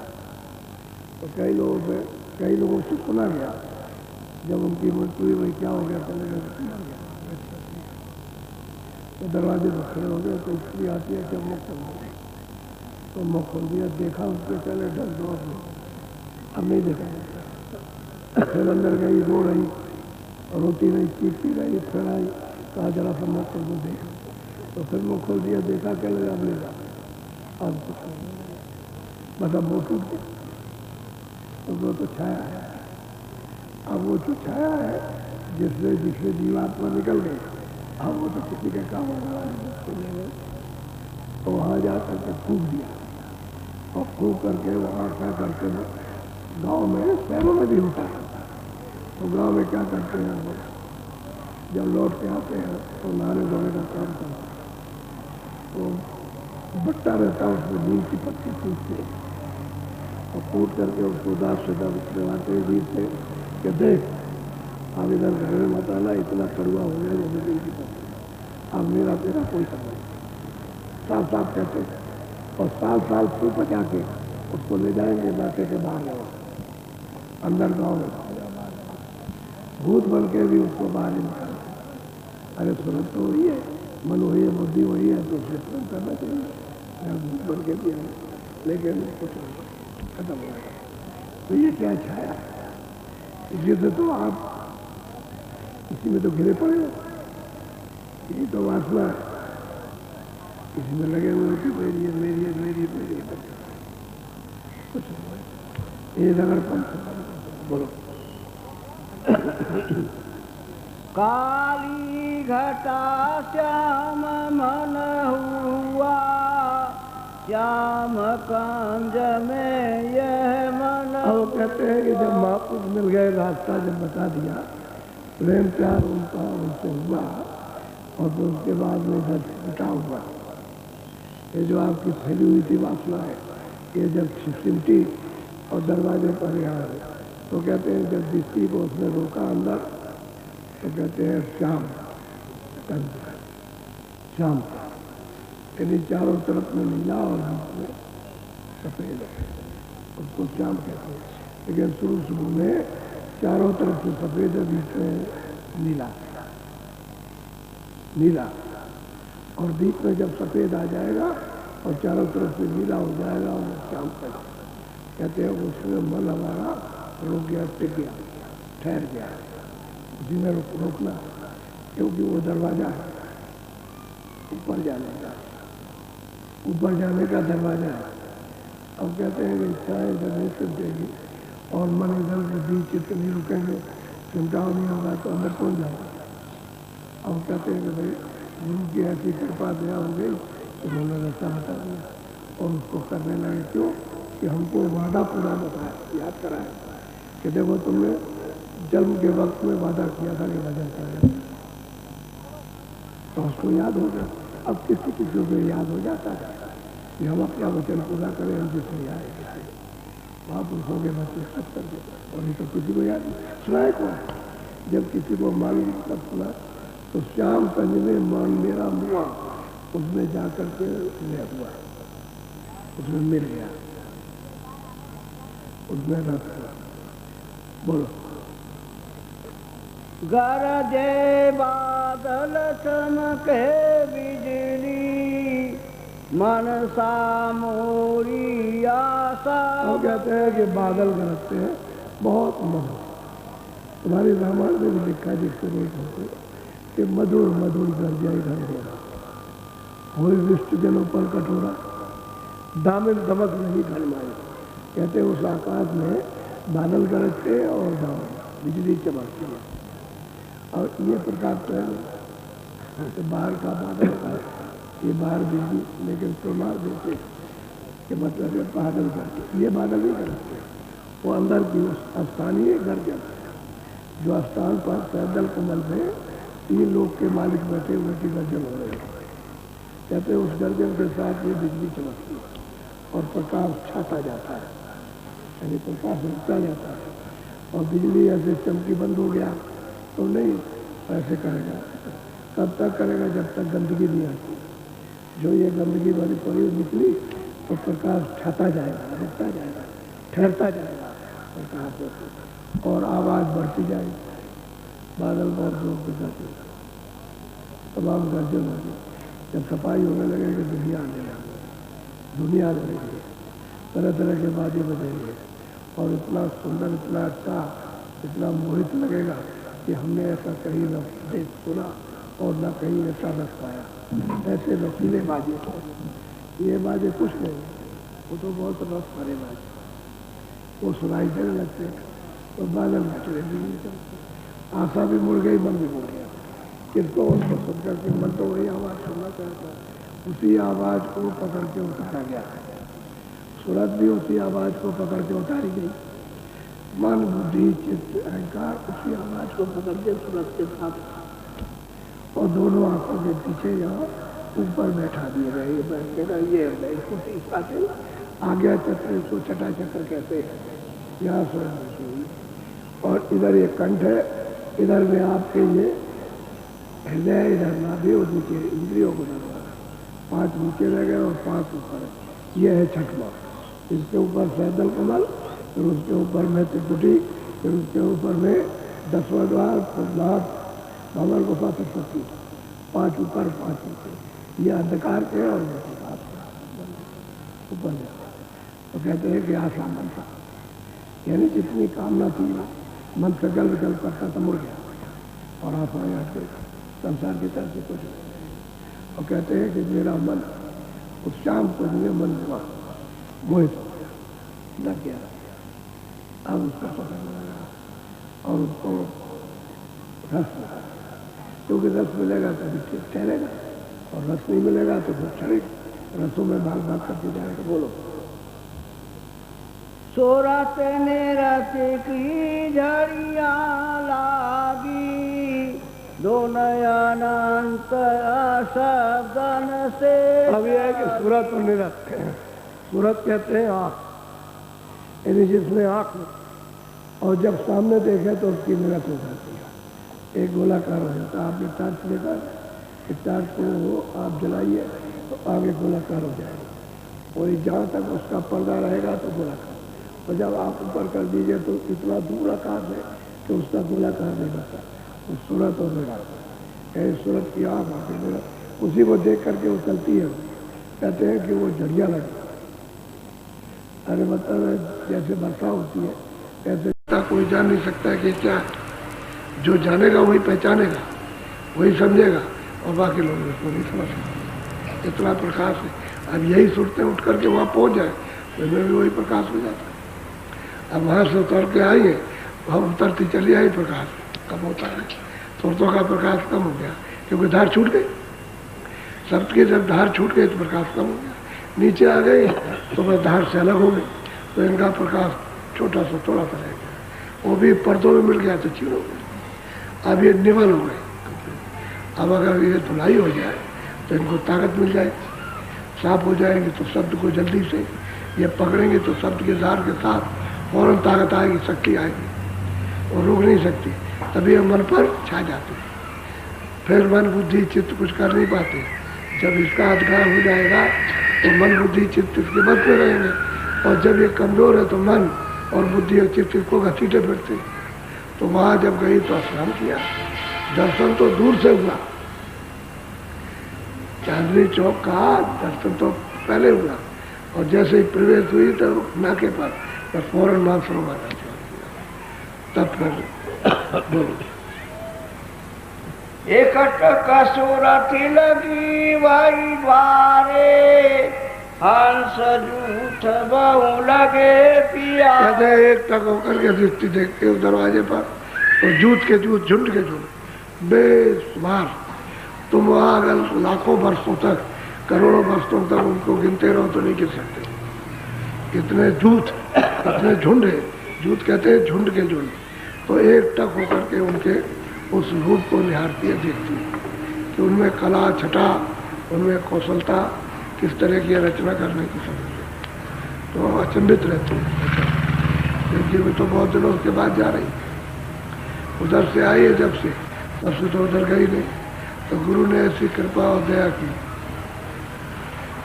तो कई लोगों से सुना गया, जब उनकी मृत्यु हुई, भाई क्या हो गया, चले गए, सुना गया, तो दरवाजे पर खड़े हो गए, तो स्त्री आती है कि मुख खोल दिया, तो मुख खोल दिया, देखा उसके चले डर दौड़ गए, अब नहीं देखा। फिर अंदर गई, रो रही, रोती रही, चीखती रही, फिर आई, कहा जरा सा मुख खोल दो, देखा तो फिर मुँह खोल दिया, देखा क्या लगा मिलेगा, अब कुछ नहीं, बस अब वो टूट गया। तो वो तो छाया है, अब वो जो छाया है जिससे जिससे जीवात्मा निकल गई, अब वो तो किसी के काम नहीं, तो वहाँ जा करके फूक दिया, और फूक करके वहाँ क्या करके गांव में शहरों में भी होता है। तो गांव में क्या करते हैं वो, जब लौट के आते हैं तो नहाने धोने का काम करते हैं, तो बट्टा रहता है उसमें नीम की पत्ती कूटते और कूट करके उसको दास से दबाते हैं बीच से कि देख अब इधर घर में मत आना, इतना कड़वा हो गया जैसे नीम की पत्ती, अब मेरा तेरा कोई संबंध नहीं, साफ साफ कहते हैं। और साल साल फिर बचा के उसको ले जाएंगे नाके के बाहर लगा, अंदर गाँव में भूत बन के भी उसको बाहर निकाल। अरे सुरत तो वही है, मन वही है, बुद्धि वही है, तो उसे तुरंत करना चाहिए, भूत बन के भी है, लेकिन कुछ नहीं, खत्म हो गया। तो ये क्या छाया है, इसलिए से तो आप इसी में तो घिरे पड़े हो, यही तो वासना है, इसी में लगे हुए कि मेरी है मेरी है मेरी है मेरी है, कुछ नहीं, ये रगड़ पंच। बोलो काली घटा श्याम मन हुआ, श्याम कंज में यह मन। अब कहते हैं कि जब महापुरुष मिल गए, रास्ता जब बता दिया, प्रेम प्यार उनका उनसे हुआ, और फिर उसके बाद में इधर घटा हुआ, ये जो आपकी फैली हुई थी वासना है, ये जब सिमटी और दरवाजे पर यहाँ, तो कहते हैं जब दिखती को उसने रोका अंदर, तो कहते हैं श्याम कंज, श्याम, यानी चारों तरफ में नीला और बीच में सफेद है, उसको श्याम कहते हैं। लेकिन शुरू शुरू में चारों तरफ से सफेद है, बीच में नीला नीला, और बीच में जब सफेद आ जाएगा और चारों तरफ से नीला हो जाएगा, और श्याम कहते हैं उसमें मन हमारा रुक गया, टिक गया, ठहर गया, उसी में रोकना, क्योंकि वो दरवाजा है ऊपर जाने का, ऊपर जाने का दरवाजा है। अब कहते हैं कि इच्छाएं इधर नहीं सिमटेगी और मन इधर बुद्धि चित्त नहीं रुकेंगे, चिंताओं नहीं होगा, तो अंदर कौन जाएगा। अब कहते हैं कि भाई गुरु की ऐसी कृपा दया हो गई, उन्होंने रास्ता बता दिया और उसको करने लगे। क्यों कि हमको वादा पूरा बताया, याद कराया कि देखो तुमने जन्म के वक्त में वादा किया था कि भजन करेगा, तो उसको याद हो गया। अब किसी किसी को याद हो जाता है कि हम अपना वचन पूरा करें, हम जिसमें आए वहाँ पुरुषों के बच्चे सब कर देते, और ये तो किसी को याद नहीं सुनाए कौन। जब किसी को मालूम तब सुना, तो श्याम कंज में मान मेरा मुआ, उसमें जाकर के ले हुआ, उसमें मिल गया, उसमें रख हुआ। बोलो गरजे बादल चमके बिजली, मन सा मोरी आशा। वो कहते हैं कि बादल गरजते हैं बहुत मधुर, तुम्हारी रामायण में भी लिखा है जिसको नहीं कहते कि मधुर मधुर गरजाई गरजेगा, हो विष्ट जनों पर कटोरा, दामिन दमक नहीं घनमाई। कहते उस आकाश में बादल गरजते और बिजली चमकती है, और ये प्रकाश तो बाहर का बादल का, ये बाहर बिजली, लेकिन प्रमाण देते कि मतलब ये बादल करते, ये बादल नहीं करते, वो अंदर की उस स्थानीय गर्जन, जो स्थान पर पैदल कमल में 3 लोग के मालिक बैठे हुए की गर्जन हो रही है। कहते उस गर्जन के साथ ये बिजली चमकती है और प्रकाश छाता जाता है, यानी प्रकाश रुकता जाता है, और बिजली ऐसे चमकी बंद हो गया तो नहीं ऐसे करेगा। कब तक करेगा? जब तक गंदगी नहीं आती। जो ये गंदगी वाली पड़ी निकली तो प्रकाश छाता जाएगा, रुकता जाएगा, ठहरता जाएगा प्रकाश, और आवाज़ बढ़ती जाएगी, बादल बहुत जोर के जाते, तमाम गर्जन होगी। जब सफाई होने लगेगी दुनिया आने लगेगी, दुनिया आने लगेगी, तरह तरह के बातें बजेंगे, और इतना सुंदर, इतना अच्छा, इतना मोहित लगेगा कि हमने ऐसा कहीं न देख सुना और न कहीं ऐसा रख पाया। ऐसे रसीले बाजे थे। ये बाजे कुछ नहीं, वो तो बहुत रस भरे बाजे, वो सुनाई देने लगते तो बादल चले भी, आशा भी मुड़ गई, मन भी मुड़ गया। किसको उसको सुन करके मन तो वही आवाज़ सुनना चाहता, उसी आवाज़ को पकड़ के उतारा गया। सूरत भी उसी आवाज़ को पकड़ के उतारी गई। मन बुद्धि चित्त अहंकार उसी आवाज़ को पकड़ के सूरत के साथ और दोनों आंखों के पीछे यहाँ ऊपर बैठा दिए गए। ये बैठेगा, ये इसको तीसरा आ गया चक्र, इसको छठा चक्र कहते हैं। यहाँ स्वयं और इधर ये कंठ है, इधर में आपके ये हृदय, इधर नाभि और नीचे इंद्रियों को दरवाजा, 5 नीचे रह गए और 5 ऊपर। यह है छठवा। इसके ऊपर सैदल कमल, फिर उसके ऊपर में त्रिपुटी, फिर उसके ऊपर में 10वां द्वार, प्रहलाद, भंवर गुफा, सरस्वती, 5 ऊपर 5 नीचे। ये अंधकार के और ऊपर तो कहते हैं कि आशा मनसा, यानी जितनी कामना थी मन से गल विकल करता था, मुड़ गया और आशाएं हट गई, संसार की तरफ से कुछ नहीं। और कहते हैं कि मेरा मन उस शाम को मन हुआ, मोहित हो गया, लग गया। अब उसका पकड़ना लगा और उसको रस लगा, क्योंकि रस मिलेगा तभी ठीक ठहरेगा और रस नहीं मिलेगा तो फिर चढ़ेगा। रसों में भाग भाग करके जाएगा। बोलो। सोरत ने रत की झड़िया लागी, दो नयनांत शब्दन से। अब यह है कि सूरत और निरत, सूरत कहते हैं आँख, यानी जिसने आँख और जब सामने देखे तो उसकी निरत हो जाती है, एक गोलाकार हो जाता है। आपने टार्च लेकर टार्च को आप जलाइए तो आगे गोलाकार हो जाएगा, और जहाँ तक उसका पर्दा रहेगा तो गोलाकार, और जब आप ऊपर कर दीजिए तो इतना दूर आकार है कि उसका गोलाकार नहीं बनता। तो सूरत और निरत है, सूरत की आँख आके निरत, उसी को देख करके वो चलती है। कहते हैं कि वो झड़िया लगी। अरे मतलब जैसे वर्षा होती है ऐसे कोई जान नहीं सकता है कि क्या है। जो जानेगा वही पहचानेगा, वही समझेगा, और बाकी लोग उसको नहीं समझ सकते। इतना प्रकाश है। अब यही सुनते उठ करके वहाँ पहुँच जाए तो इनमें भी वही प्रकाश हो जाता है। अब वहाँ से उतर के आइए, वहाँ उतरती चली आई, प्रकाश कम होता है। सुरतों का प्रकाश कम हो गया क्योंकि धार छूट गई। शब्द की जब धार छूट गई तो प्रकाश कम हो गया। नीचे आ गई तो वह धार से अलग हो गई, तो इनका प्रकाश छोटा सा थोड़ा सा रह गया। वो भी पर्दों में मिल गया तो चीड़ हो गई। अब ये निवल हो गए। अब अगर ये धुलाई हो जाए तो इनको ताकत मिल जाएगी, साफ हो जाएंगे तो शब्द को जल्दी से ये पकड़ेंगे तो शब्द के धार के साथ फौरन ताकत आएगी, शक्ति आएगी और रुक नहीं सकती। तभी हम मन पर छा जाते हैं। फिर मन बुद्धि चित्त कुछ कर नहीं पाते। जब इसका अधिकार हो जाएगा तो मन बुद्धि चित्त इसके बस में रहेंगे, और जब ये कमज़ोर है तो मन और बुद्धि और चित्त इसको घसीटे फिरते। तो वहाँ जब गई तो स्नान किया, दर्शन तो दूर से हुआ, चांदनी चौक का दर्शन तो पहले हुआ, और जैसे ही प्रवेश हुई तो नाके पर फौरन मानसरोवर आ गया। तब फिर बोलो। एकट कसुरति लगी वही द्वारे, हंस जूठ बहु लगे पिया। एक टक होकर के दृष्टि देखते हो दरवाजे पर, तो जूत के जूत, झुंड के झुंड, बेशुमार। तुम वहाँ अगर लाखों वर्षों तक, करोड़ों वर्षों तक उनको गिनते रहो तो नहीं गिन सकते। इतने जूत, इतने झुंड है। जूत कहते हैं झुंड के झुंड। तो एक टक होकर के उनके उस रूप को निहारती है, देखती है कि उनमें कला छटा, उनमें कौशलता किस तरह की रचना करने की समझ। तो अचंभित रहती है। क्योंकि वो तो बहुत दिनों के बाद जा रही, उधर से आई है जब से, तब से तो उधर गई नहीं। तो गुरु ने ऐसी कृपा और दया की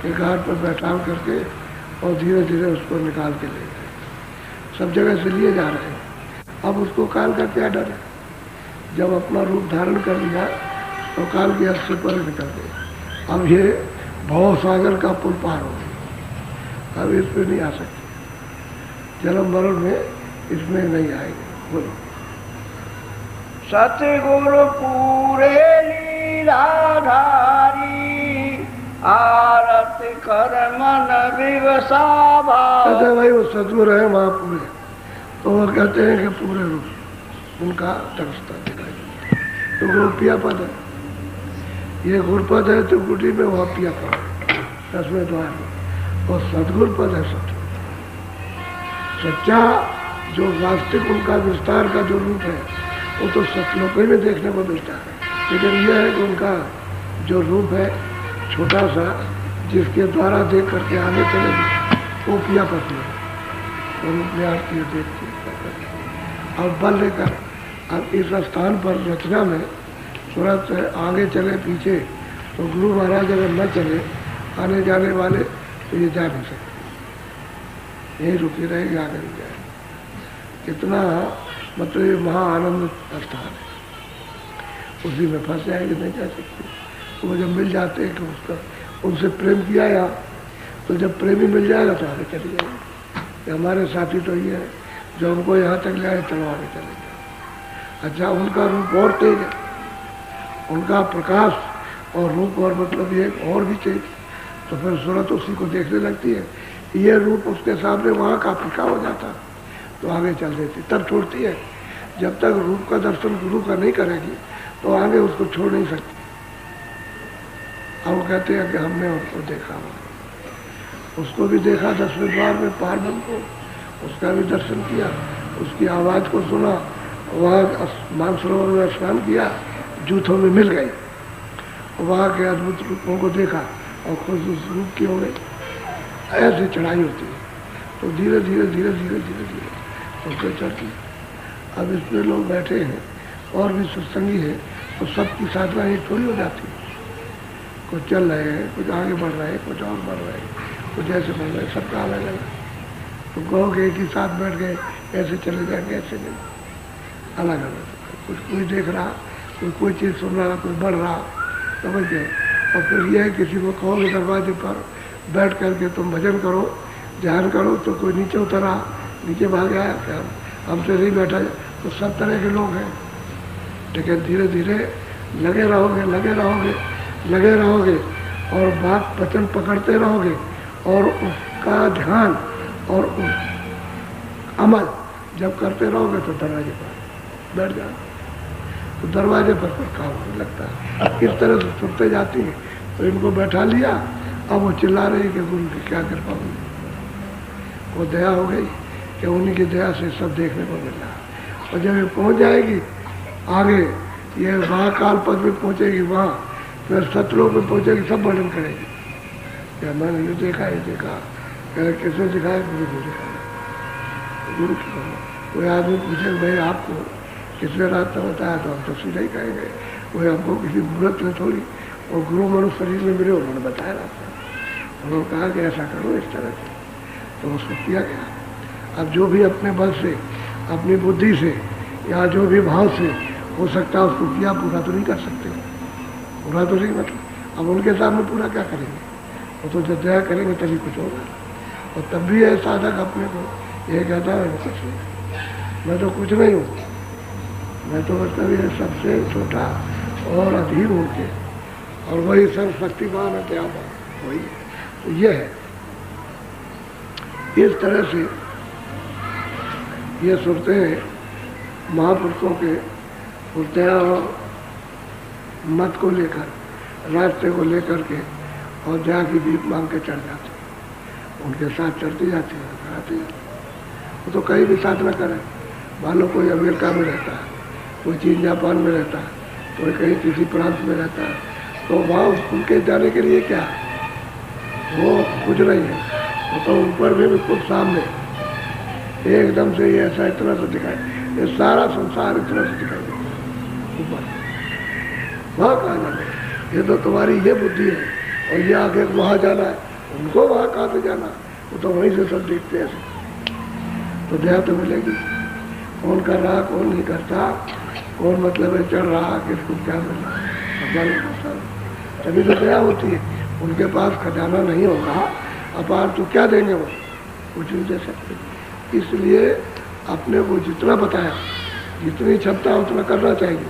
कि घाट पर बैठा करके और धीरे धीरे उसको निकाल के ले गए। सब जगह से लिए जा रहे हैं। अब उसको काल का क्या डर है? जब अपना रूप धारण कर लिया तो काल की हद से परे निकल गए। अब ये भव सागर का पुल पार हो गया, अब इस पे नहीं आ सकते। जन्म मरण में इसमें नहीं आएंगे। बोलो। सतगुरु पूरे लीलाधारी, आरती कर मन विवसा भाव। कहते भाई वो सदगुरु है वहाँ पूरे, तो वो कहते हैं कि पूरे रूप उनका दर्शता दिखाई देता है। तो गुरुपिया पद है, ये गुरुपद है त्रिकुटी में, वहाँ पिया पद 10वें द्वार में, और सदगुरु पद है सत्य सच्चा जो वास्तविक उनका विस्तार का जो रूप है वो तो सतलोक में देखने को मिलता है, लेकिन यह है कि उनका जो रूप है छोटा सा, जिसके द्वारा देख करके आगे चलेगी वो पिया पति है, और रूप आती है देखती है। अब बल लेकर अब इस स्थान पर रचना में सूरत आगे चले पीछे, तो गुरु महाराज अगर न चले आने जाने वाले तो ये जा नहीं सकते, यही रुकी रहेगी, आगे नहीं जाए। कितना मतलब ये महा आनंद स्थान है, उसी में फंस जाएंगे, नहीं जा सकते। वो जब मिल जाते हैं कि उसका उनसे प्रेम किया या, तो जब प्रेमी मिल जाएगा तो आगे चले जाएंगे। हमारे साथी तो ये है जो हमको यहाँ तक ले आए, चलो आगे चले जाए। अच्छा, उनका रूप और तेज है, उनका प्रकाश और रूप और मतलब ये और भी तेज, तो फिर सूरत उसी को देखने लगती है। ये रूप उसके सामने वहाँ का फीका हो जाता, तो आगे चल देती, तब छोड़ती है। जब तक रूप का दर्शन गुरु का नहीं करेगी तो आगे उसको छोड़ नहीं सकती। अब वो कहते हैं कि हमने उसको देखा, उसको भी देखा 10वें द्वार में पार्वती को, उसका भी दर्शन किया, उसकी आवाज़ को सुना, वहाँ मानसरोवर में स्नान किया, जूथों में मिल गई, वहाँ के अद्भुत रूपों को देखा और खुद उस रूप की हो गई। ऐसी चढ़ाई होती है, तो धीरे धीरे धीरे धीरे धीरे धीरे उसको चढ़ती। अब इसमें लोग बैठे हैं और भी सत्संगी है, तो सबकी साधना एक थोड़ी हो जाती है। कुछ चल रहे हैं, कुछ आगे बढ़ रहे हैं, कुछ और बढ़ रहे हैं, कुछ ऐसे बढ़ रहे हैं, सबका अलग अलग। तो कहोगे एक ही साथ बैठ गए ऐसे चले जाएंगे, ऐसे नहीं, अलग अलग। कुछ कोई देख रहा, कोई चीज़ सुन रहा, कोई बढ़ रहा, समझ गए। और फिर यह है किसी को कहोगे दरवाजे पर बैठ करके तुम भजन करो, ध्यान करो, तो कोई नीचे उतरा, नीचे भाग गया, क्या हमसे नहीं बैठा जाए, तो सब तरह के लोग हैं। लेकिन धीरे धीरे लगे रहोगे, लगे रहोगे, लगे रहोगे, और बात वचन पकड़ते रहोगे, और उसका ध्यान और उस अमल जब करते रहोगे तो दरवाजे पर बैठ जाओ, तो दरवाजे पर कोई काम नहीं लगता। इस तरह से सुनते जाती है, तो इनको बैठा लिया। अब वो चिल्ला रही कि गुरु की क्या कृपा हुई, वो दया हो गई कि उन्हीं की दया से सब देखने को मिल रहा। और जब ये पहुंच जाएगी आगे, ये महाकाल पद में पहुंचेगी, वहाँ फिर सतलोक में पहुंचेगी, सब वर्णन करेगी। क्या मैंने ये देखा, ये देखा, किसने दिखाया, गुरु को दिखाया, गुरु की। कोई आदमी पूछे भाई आपको किसने रास्ता बताया, तो हम तो सीधा ही कहेंगे, कोई हमको किसी मूर्त में थोड़ी, और गुरु मनुष्य शरीर में मिले, उन्होंने बताया रास्ता। उन्होंने कहा कि ऐसा करो इस तरह से, तो उसको किया गया। अब जो भी अपने बल से, अपनी बुद्धि से, या जो भी भाव से हो सकता है उसको किया, पूरा तो नहीं कर सकते, पूरा तो नहीं। मतलब अब उनके सामने पूरा क्या करेंगे, वो तो जब दया करेंगे तभी कुछ होगा। और तब भी है साधक अपने को ये कहता है कुछ नहीं, मैं तो कुछ नहीं हूँ, मैं तो मतलब ये सबसे छोटा और अधीर हूँ के, और वही सर्वशक्तिमान है, दयावान वही। तो ये है, इस तरह से ये सुनते हैं महापुरुषों के दया और मत को लेकर, रास्ते को लेकर के, और दया की भीख मांग के चढ़ जाते हैं, उनके साथ चढ़ती जाती है, कराती जाती है। वो तो कहीं भी साथ न करें, मान लो कोई अमेरिका में रहता है, कोई चीन जापान में रहता है, कोई कहीं किसी प्रांत में रहता है, तो वहाँ उनके जाने के लिए क्या वो कुछ नहीं है, वो तो ऊपर भी बिल्कुल सामने एकदम से ये ऐसा इतना से दिखाई, ये सारा संसार इतना से दिखाई देता ऊपर। वहाँ कहाँ जाना है, ये तो तुम्हारी ये बुद्धि है, और ये आगे वहाँ जाना है, उनको वहाँ कहाँ से जाना, वो तो वहीं से सब देखते हैं। तो दया तो मिलेगी, कौन कर रहा, कौन नहीं करता, कौन मतलब है चढ़ रहा, किसको क्या मिल रहा, तभी तो दया होती है। उनके पास खजाना नहीं होगा अपार, तो क्या देंगे वो, कुछ नहीं दे सकते। इसलिए अपने को जितना बताया, जितनी क्षमता उतना करना चाहिए,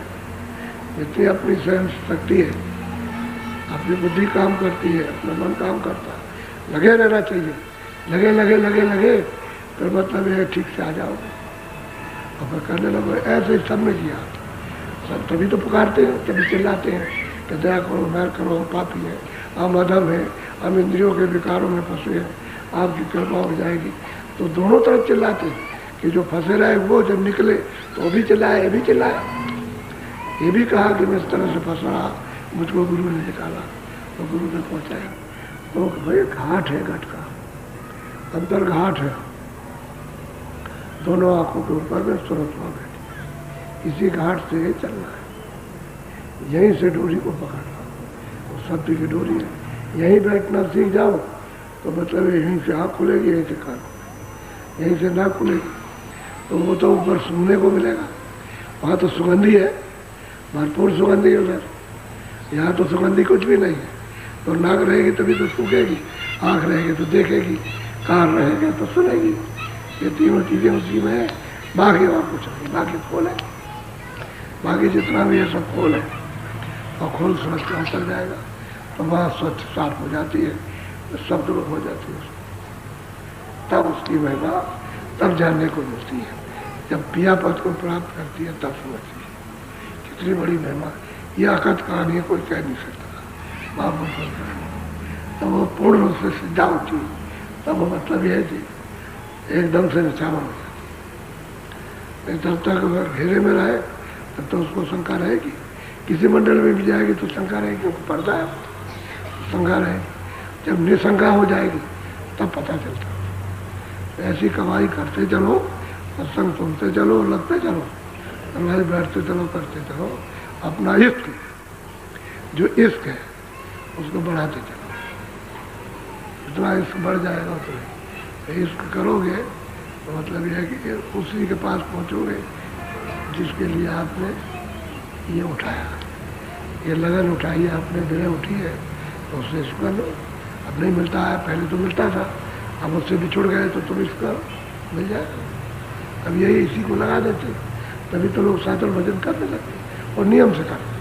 जितनी अपनी स्वयं शक्ति है। अपनी बुद्धि काम करती है, अपना मन काम करता है, लगे रहना चाहिए। लगे लगे लगे लगे तो मतलब ये ठीक से आ जाओगे और फिर करने लगो। ऐसे सब में किया, सब तभी तो पुकारते हैं, तभी चिल्लाते हैं कि दया करो, मैर करो, हम पापी हैं, हम अधम हैं, हम इंद्रियों के विकारों में फंसे हैं, आपकी कृपा हो जाएगी। तो दोनों तरफ चिल्लाते हैं कि जो फंसे रहे वो जब निकले तो भी चिल्लाए, ये भी चिल्लाया, ये भी कहा कि मैं इस तरह से फंस रहा, मुझको गुरु ने निकाला, तो गुरु ने पहुँचाया। तो भाई घाट है, घट का अंतर घाट है, दोनों आंखों के ऊपर में सुरत्मा बैठी, इसी घाट से चलना है, यहीं से डोरी को पकड़ना, वो सत्य की डोरी है। यहीं बैठना सीख जाओ तो मतलब यहीं से आँख खुलेगी, यहीं से कान खुलेगी, यहीं से ना खुलेगी तो वो तो ऊपर सुनने को मिलेगा। वहाँ तो सुगंधी है, भरपूर सुगंधी है उधर, यहाँ तो सुगंधी कुछ भी नहीं है। तो नाक रहेगी तभी तो सूखेगी, आँख रहेगी तो देखेगी, कान रहेगा तो सुनेगी, ये तीनों चीज़ें उसी में है, बाकी और कुछ नहीं, बाकी खोल है, बाकी जितना भी है सब खोल है। और खोल स्वच्छ उतर जाएगा तो वहाँ स्वच्छ साफ हो जाती है, शब्द रूप हो जाती है, तब उसकी महिमा तब जानने को मिलती है। जब पिया पद को प्राप्त करती है तब समझती है कितनी बड़ी महिमा। यह अकथ कहानी कोई कह नहीं सकता। बाबू तब वो पूर्ण रूप से सिद्धा होती है, तब वो मतलब यह है कि एकदम से निछावर हो जाती है। तब तक अगर घेरे में रहे तब तो उसको शंका रहेगी, किसी मंडल में भी जाएगी तो शंका रहेगी, क्योंकि पड़ता है शंका रहेगी। जब निशंका हो जाएगी तब पता चलता है। ऐसी कमाई करते चलो, सत्संग सुनते चलो, लगते चलो, हमारे बैठते चलो, करते चलो, अपना इश्क, जो इश्क है उसको बढ़ाते चलो। जितना इश्क बढ़ जाएगा उतना इश्क करोगे तो मतलब यह है कि उसी के पास पहुंचोगे जिसके लिए आपने ये उठाया, ये लगन उठाई है, आपने दिलें उठी है, तो उससे इश्क कर लो। अब नहीं मिलता है, पहले तो मिलता था, अब उससे बिछुड़ गए तो तुम इसका मिल जाएगा। अब यही इसी को लगा देते, तभी तो लोग साधन भजन करने लगते और नियम से करते।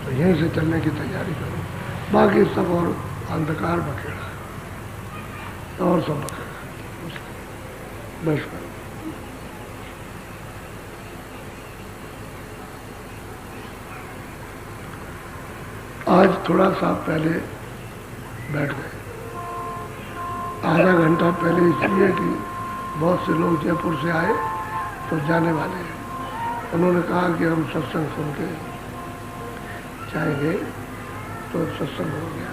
तो यहीं से चलने की तैयारी करो, बाकी सब और अंधकार बखेड़ा है और सब बखेड़ा बस करो। आज थोड़ा सा पहले बैठ गए, आधा घंटा पहले, इसलिए कि बहुत से लोग जयपुर से आए तो जाने वाले हैं। उन्होंने कहा कि हम सत्संग सुन के जाएंगे, तो सत्संग हो गया।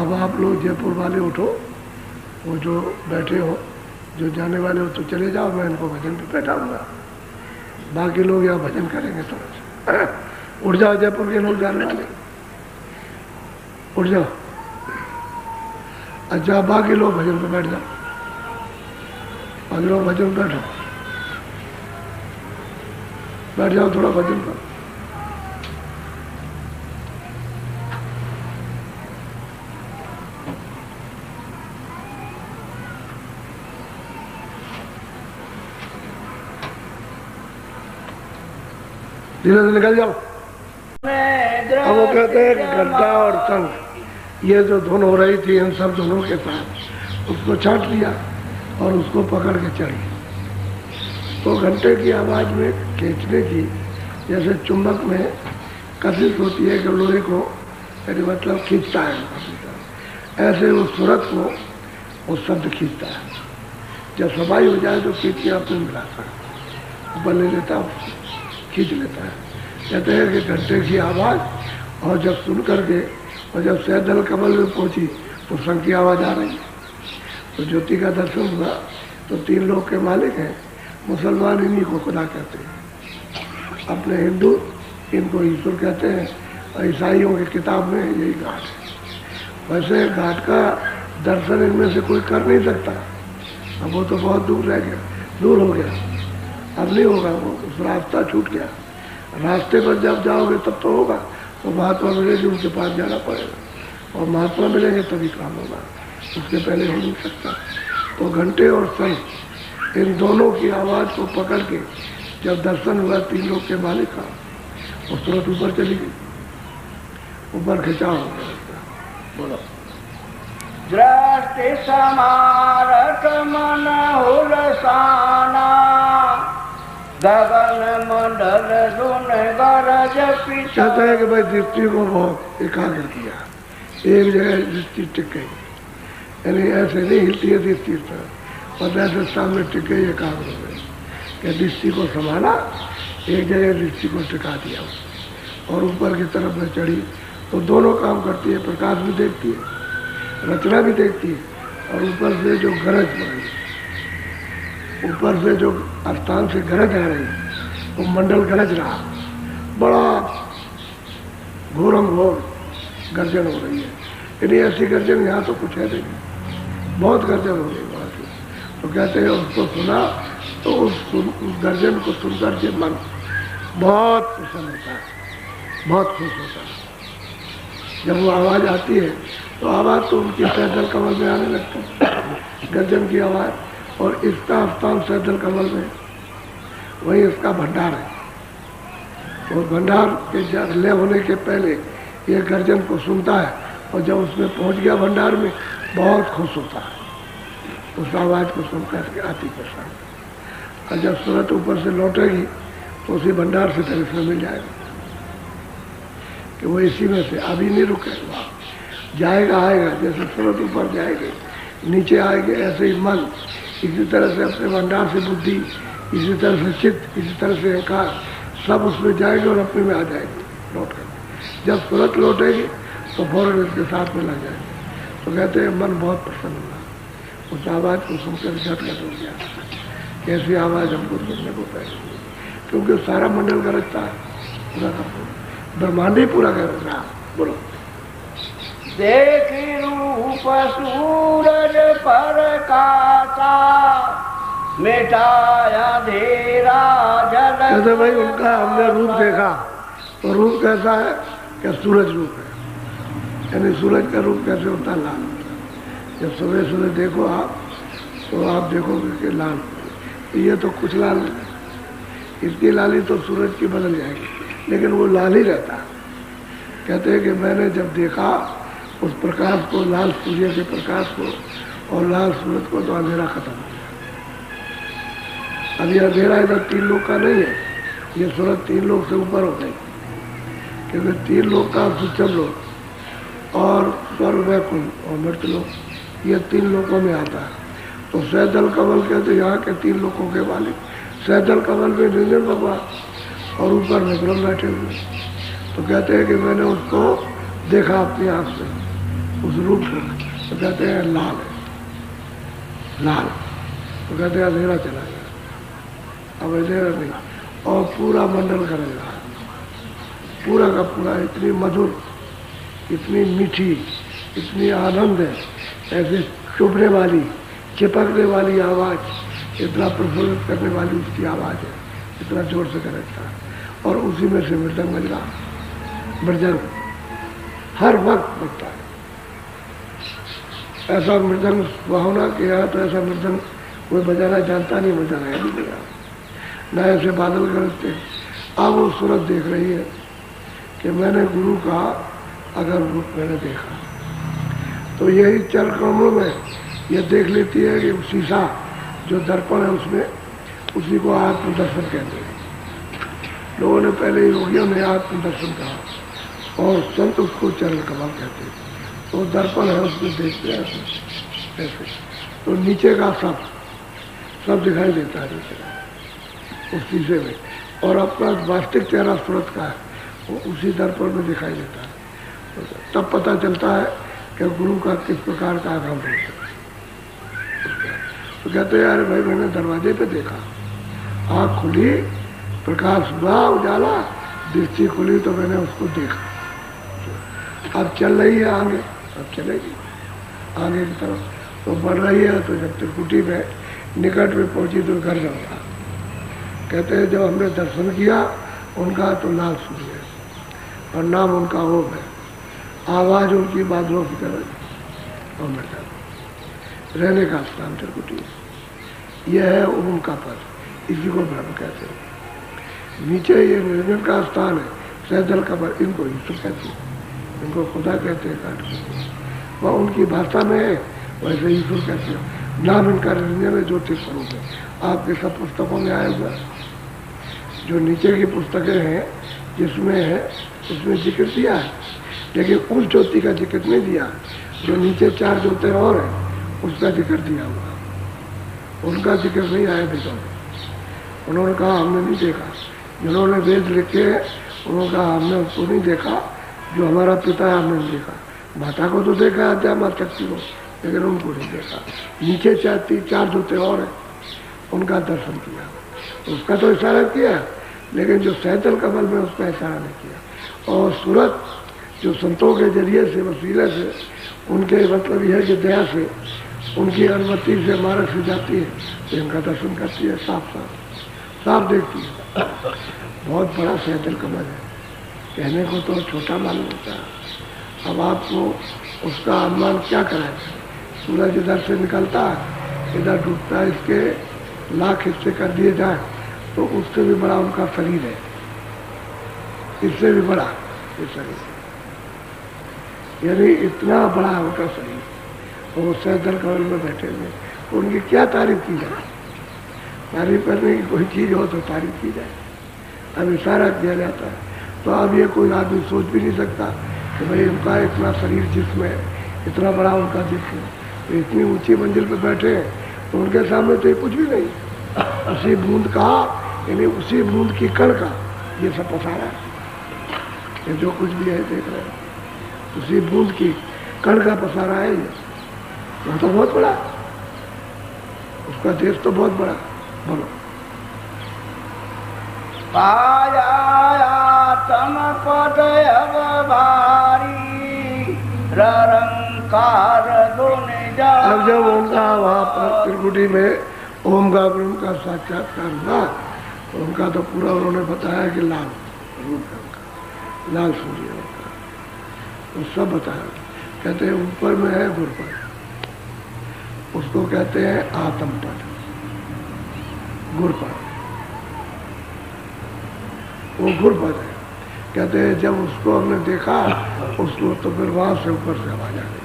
अब आप लोग जयपुर वाले उठो, वो जो बैठे हो, जो जाने वाले हो तो चले जाओ, मैं इनको भजन पे बैठाऊंगा, बाकी लोग यहाँ भजन करेंगे समझ। उठ जाओ जयपुर के लोग जाने वाले, उठ जाओ। अच्छा बाकी लोग भजन पे बैठ जाओ, बाकी लोग भजन बैठो, बैठ जाओ, थोड़ा भजन करो। धीरे से निकल जाओ। अब वो कहते हैं कि घंटा और शंख, ये जो धुन हो रही थी इन सब धुनों के साथ उसको छाट लिया और उसको पकड़ के चढ़ी। तो घंटे की आवाज में खींचने की, जैसे चुंबक में कशिश होती है कि लोहे को मतलब खींचता है, ऐसे उस सूरत को वो शब्द खींचता है। जब सफाई हो जाए तो खींच के अपने मिलाता है, ऊपर ले लेता है, खींच लेता है। कहते हैं कि घंटे की आवाज़, और जब सुन करके और जब सैदल कमल में पहुंची तो शंख की आवाज़ आ रही है। तो ज्योति का दर्शन हुआ तो 3 लोक के मालिक हैं, मुसलमान इन्हीं को खुदा कहते हैं, अपने हिंदू इनको ईश्वर कहते हैं, और ईसाइयों की किताब में यही घाट है। वैसे घाट का दर्शन इनमें से कोई कर नहीं सकता, अब वो तो बहुत दूर रह गया, दूर हो गया, अब नहीं होगा, वो उस रास्ता छूट गया। रास्ते पर जब जाओगे तब तो होगा, तो महात्मा मिलेंगे उनके पास जाना पड़ेगा, और महात्मा मिलेंगे तभी काम होगा, उसके पहले हो नहीं सकता। तो घंटे और शंख इन दोनों की आवाज़ को पकड़ के जब दर्शन हुआ 3 लोक के मालिक का, और सूरत ऊपर चली गई, ऊपर खिंचाव हो गया उसका। बोलो। दृष्टि समारत मन हुलसाना, गगन मंडल धुन गरज पिता। कहते हैं कि भाई दृष्टि को बहुत एकाग्र किया, एक जगह दृष्टि टिक गई, यानी ऐसे नहीं हिलती है दृष्टि पर, और ऐसे सामने टिक गई, एकाग्र हो गई। क्या दृष्टि को संभाला, एक जगह दृष्टि को टिका दिया और ऊपर की तरफ में चढ़ी, तो दोनों काम करती है, प्रकाश भी देखती है, रचना भी देखती है, और ऊपर से जो गरज पड़ रही, ऊपर से जो स्थान से गरज आ रही, वो मंडल गरज रहा, बड़ा घोरम घोर गर्जन हो रही है। यदि ऐसी गर्जन यहाँ तो कुछ है नहीं, बहुत गर्जन हो रही वहाँ से। तो कहते हैं उसको सुना, तो उस गर्जन को सुनकर के मन बहुत प्रसन्न होता है, बहुत खुश होता है। जब वो आवाज़ आती है तो आवाज़ तो उनकी सैदल कमल में आने लगती है, गर्जन की आवाज़, और इसका स्थान सैदल कमल में, वही इसका भंडार है। और भंडार के लय होने के पहले ये गर्जन को सुनता है, और जब उसमें पहुंच गया भंडार में, बहुत खुश होता है उस आवाज़ को सुनकर के, अति प्रसन्न। और जब सूरत ऊपर से लौटेगी तो उसी भंडार से फिर इसमें मिल जाएगा कि वो इसी में से अभी नहीं रुकेगा, जाएगा आएगा। जैसे सूरत ऊपर जाएगी, नीचे आएंगे, ऐसे ही मन इसी तरह से अपने भंडार से बुद्धि, इसी तरह से चित्त, इसी तरह से अहंकार, सब उसमें जाएंगे और अपने में आ जाएंगे लौट कर। जब सूरत लौटेगी तो फौरन इसके साथ में लग जाएंगे। तो कहते हैं मन बहुत प्रसन्न हुआ, उस आवाज़ को सुनकर झटका हो गया। कैसी आवाज़ हमको सुनने को पहले, क्योंकि सारा मंडल गरजता है, पूरा का पूरा ब्रह्मांड ही पूरा गरज रहा। बोलो। देखी रूप सूरज पर काता, मिटाया अंधेरा जल। कहते भाई उनका हमने रूप देखा, तो रूप कैसा है? क्या सूरज रूप है, यानी सूरज का रूप कैसे होता है? लाल। जब सुबह सुबह देखो आप, तो आप देखोगे कि लाल, ये तो कुछ लाल नहीं, इसकी लाली तो सूरज की बदल जाएगी, लेकिन वो लाल ही रहता। कहते हैं कि मैंने जब देखा उस प्रकाश को, लाल सूर्य के प्रकाश को और लाल सूरज को, तो अंधेरा खत्म हो गया। अब ये अंधेरा इधर 3 लोग का नहीं है, ये सूरज 3 लोग से ऊपर हो गई, क्योंकि 3 लोग का सूचम लोग और स्वर्ग वैकुंठ और मृत लोग, ये 3 लोगों में आता है। तो सैदल कमल कहते यहाँ के 3 लोगों के मालिक, सैदल कमल में निरंजन भगवान और ऊपर में ब्रह्म बैठे हुए। तो कहते हैं कि मैंने उसको देखा अपनी आँख से, उस रूप को। तो कहते हैं लाल है, लाल। तो कहते हैं अंधेरा चला गया, अब अंधेरा नहीं, और पूरा मंडल कर रहा है, पूरा का पूरा। इतनी मधुर, इतनी मीठी, इतनी आनंद है, ऐसे चुभने वाली, चिपकने वाली आवाज़, इतना प्रफुल्लित करने वाली उसकी आवाज़ है, इतना जोर से गरजता है। और उसी में से मृदंग बज रहा, मृदंग हर वक्त बजता है। ऐसा मृदंग सुहावना किया, तो ऐसा मृदंग कोई बजाना जानता नहीं, बजाना है नहीं, न ऐसे बादल गरजते। अब वो सूरत देख रही है कि मैंने गुरु का अगर रूप मैंने देखा, तो यही चर कमलों में ये देख लेती है कि शीशा जो दर्पण है उसमें, उसी को आत्मदर्शन कहते हैं। लोगों ने पहले, योगियों ने आत्मदर्शन कहा, और संत उसको चरण कमल कहते हैं। तो दर्पण है, उसमें देखते हैं ऐसे, तो नीचे का सब दिखाई देता है नीचे का, उस शीशे में, और अपना वास्तविक चेहरा सूरत का है, वो उसी दर्पण में दिखाई देता है। तब पता चलता है कि गुरु का किस प्रकार का आगम होता है। तो कहते हैं, अरे भाई मैंने दरवाजे पे देखा, आँख खुली, प्रकाश हुआ, उजाला, दृष्टि खुली, तो मैंने उसको देखा। अब चल रही है आगे, अब चलेगी आगे की तरफ, तो बढ़ रही है। तो जब त्रिकुटी में निकट में पहुंची तो घर जाऊँगा। कहते हैं जब हमने दर्शन किया उनका, तो लाल सूर्य है और नाम उनका ओम है, आवाज़ उनकी बादलों की तरह, और मैं रहने का स्थान त्रिकुटी, यह है ओम का पद, इसी को ब्रह्म कहते हैं। नीचे ये निरंजन का स्थान है, सैदल कमल, इनको ईश्वर कहते हैं, इनको खुदा कहते हैं, काट कहते हैं। वह उनकी भाषा में है, वैसे ईश्वर कहते हैं। नाम इनका निरंजन है, ज्योति स्वरूप है। आपके सब पुस्तकों में आया हुआ जो नीचे की पुस्तकें हैं जिसमें है उसमें जिक्र दिया है, लेकिन उस ज्योति का जिक्र नहीं दिया जो नीचे 4 ज्योति और है उसका जिक्र दिया हुआ। उनका जिक्र नहीं आया वेदों में। उन्होंने कहा हमने नहीं देखा, जिन्होंने वेद लिखे उन्होंने कहा हमने उसको नहीं देखा, जो हमारा पिता है हमने नहीं देखा। माता को तो देखा है अध्यात्म शक्ति को, लेकिन उनको नहीं देखा। नीचे 4 ज्योति और है उनका दर्शन किया, उसका तो इशारा किया, लेकिन जो सैतल कमल में उसका इशारा नहीं किया। और सूरत जो संतों के जरिए से, वसीले से, उनके मतलब यह कि दया से, उनकी अनुमति से मार्ग से जाती है तो इनका दर्शन करती है, साफ देखती है। बहुत बड़ा सैतल कमल है, कहने को तो छोटा मालूम होता है। अब आपको उसका अनुमान क्या कराए? सूरज इधर से निकलता है, इधर डूबता है, इसके लाख हिस्से कर दिए जाए तो उससे भी बड़ा उनका शरीर है, इससे भी बड़ा ये शरीर, यानी इतना बड़ा है उनका शरीर। और वो सैदल कमल में बैठे हुए, तो उनकी क्या तारीफ की जाए? तारीफ करने की कोई चीज़ हो तो तारीफ की जाए, अब इशारा किया जाता है। तो अब ये कोई आदमी सोच भी नहीं सकता कि भाई उनका इतना शरीर जिसमें इतना बड़ा उनका जिस्म, तो इतनी ऊंची मंजिल पर बैठे हैं, तो उनके सामने तो ये कुछ भी नहीं। उसी बूंद का, यानी उसी बूंद की कण का ये सब पसारा है, ये जो कुछ भी है देख रहे हैं, उसी बूंद की कण का पसारा है। ये वो तो बहुत बड़ा, उसका देश तो बहुत बड़ा। बोलो तम पद अब भारी रंकार अब जब उनका वहाँ पर त्रिकुटी में ओम का ब्रह्म का साक्षात्कार हुआ, तो उनका तो पूरा उन्होंने बताया कि लाल रूप है उनका, लाल सूर्य उनका, तो सब बताया। कहते हैं ऊपर में है गुरपद, उसको कहते हैं आत्मपद, गुरपद, वो गुरपद है। कहते हैं जब उसको हमने देखा उसको, तो फिर वहां से ऊपर से आवाज आ गई,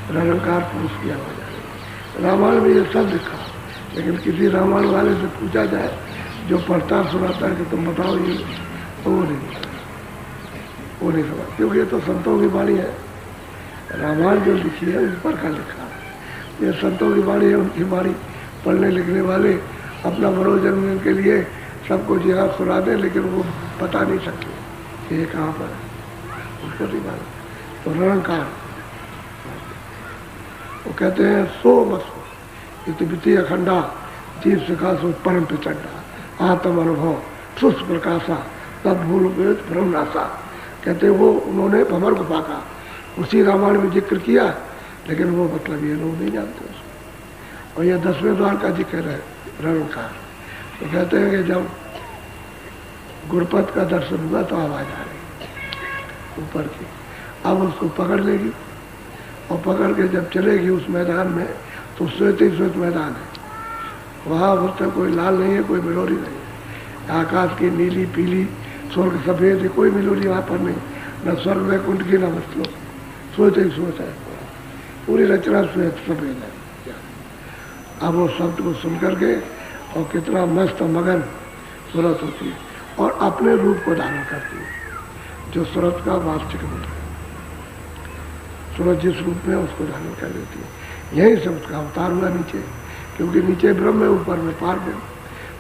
रंकार पुरुष की आवाज आ गई। रामायण में ये सब लिखा, लेकिन किसी रामायण वाले से पूछा जाए जो पढ़ता सुनाता है कि तुम बताओ ये, तो वो नहीं समझ, क्योंकि ये तो संतों की वाणी है। रामायण जो लिखी है ऊपर का लिखा है, ये संतों की वाणी है, उनकी वाणी पढ़ने लिखने वाले अपना मनोरंजन के लिए सबको जिहाद सुना दें, लेकिन वो बता नहीं सकते ये कहाँ पर है, उसको नहीं मालूम। तो रंकार वो कहते हैं सो मसो इति अखंडा जीव सिखासो परम प्रचंडा आत्म अनुभव सुस्त प्रकाशा तद भूल भ्रमनाशा। कहते वो उन्होंने भंवर गुफा का उसी रामायण में जिक्र किया, लेकिन वो मतलब ये लोग नहीं जानते उसको। और यह 10वें द्वार का जिक्र है रंकार। तो कहते हैं कि जब गुरपद का दर्शन हुआ तो आवाज आ रही ऊपर की, अब उसको पकड़ लेगी और पकड़ के जब चलेगी उस मैदान में, तो श्वेत ही श्वेत मैदान है, वहाँ उसमें कोई लाल नहीं है, कोई मिलोरी नहीं है। आकाश की नीली पीली, स्वर्ग सफेद है, कोई मिलोरी वहाँ पर नहीं, न स्वर्ग वैकुंठ की न मस्तलों, श्वेत ही श्वेत है, पूरी रचना श्वेत सफेद है। अब वो शब्द को सुन करके और कितना मस्त मगन सूरत होती है और अपने रूप को धारण करती है, जो सूरत का वास्तविक रूप है। सूरज जिस रूप में उसको धारण कर लेती है। यहीं से उसका अवतार हुआ नीचे, क्योंकि नीचे ब्रह्म है, ऊपर में पार ब्रह्म,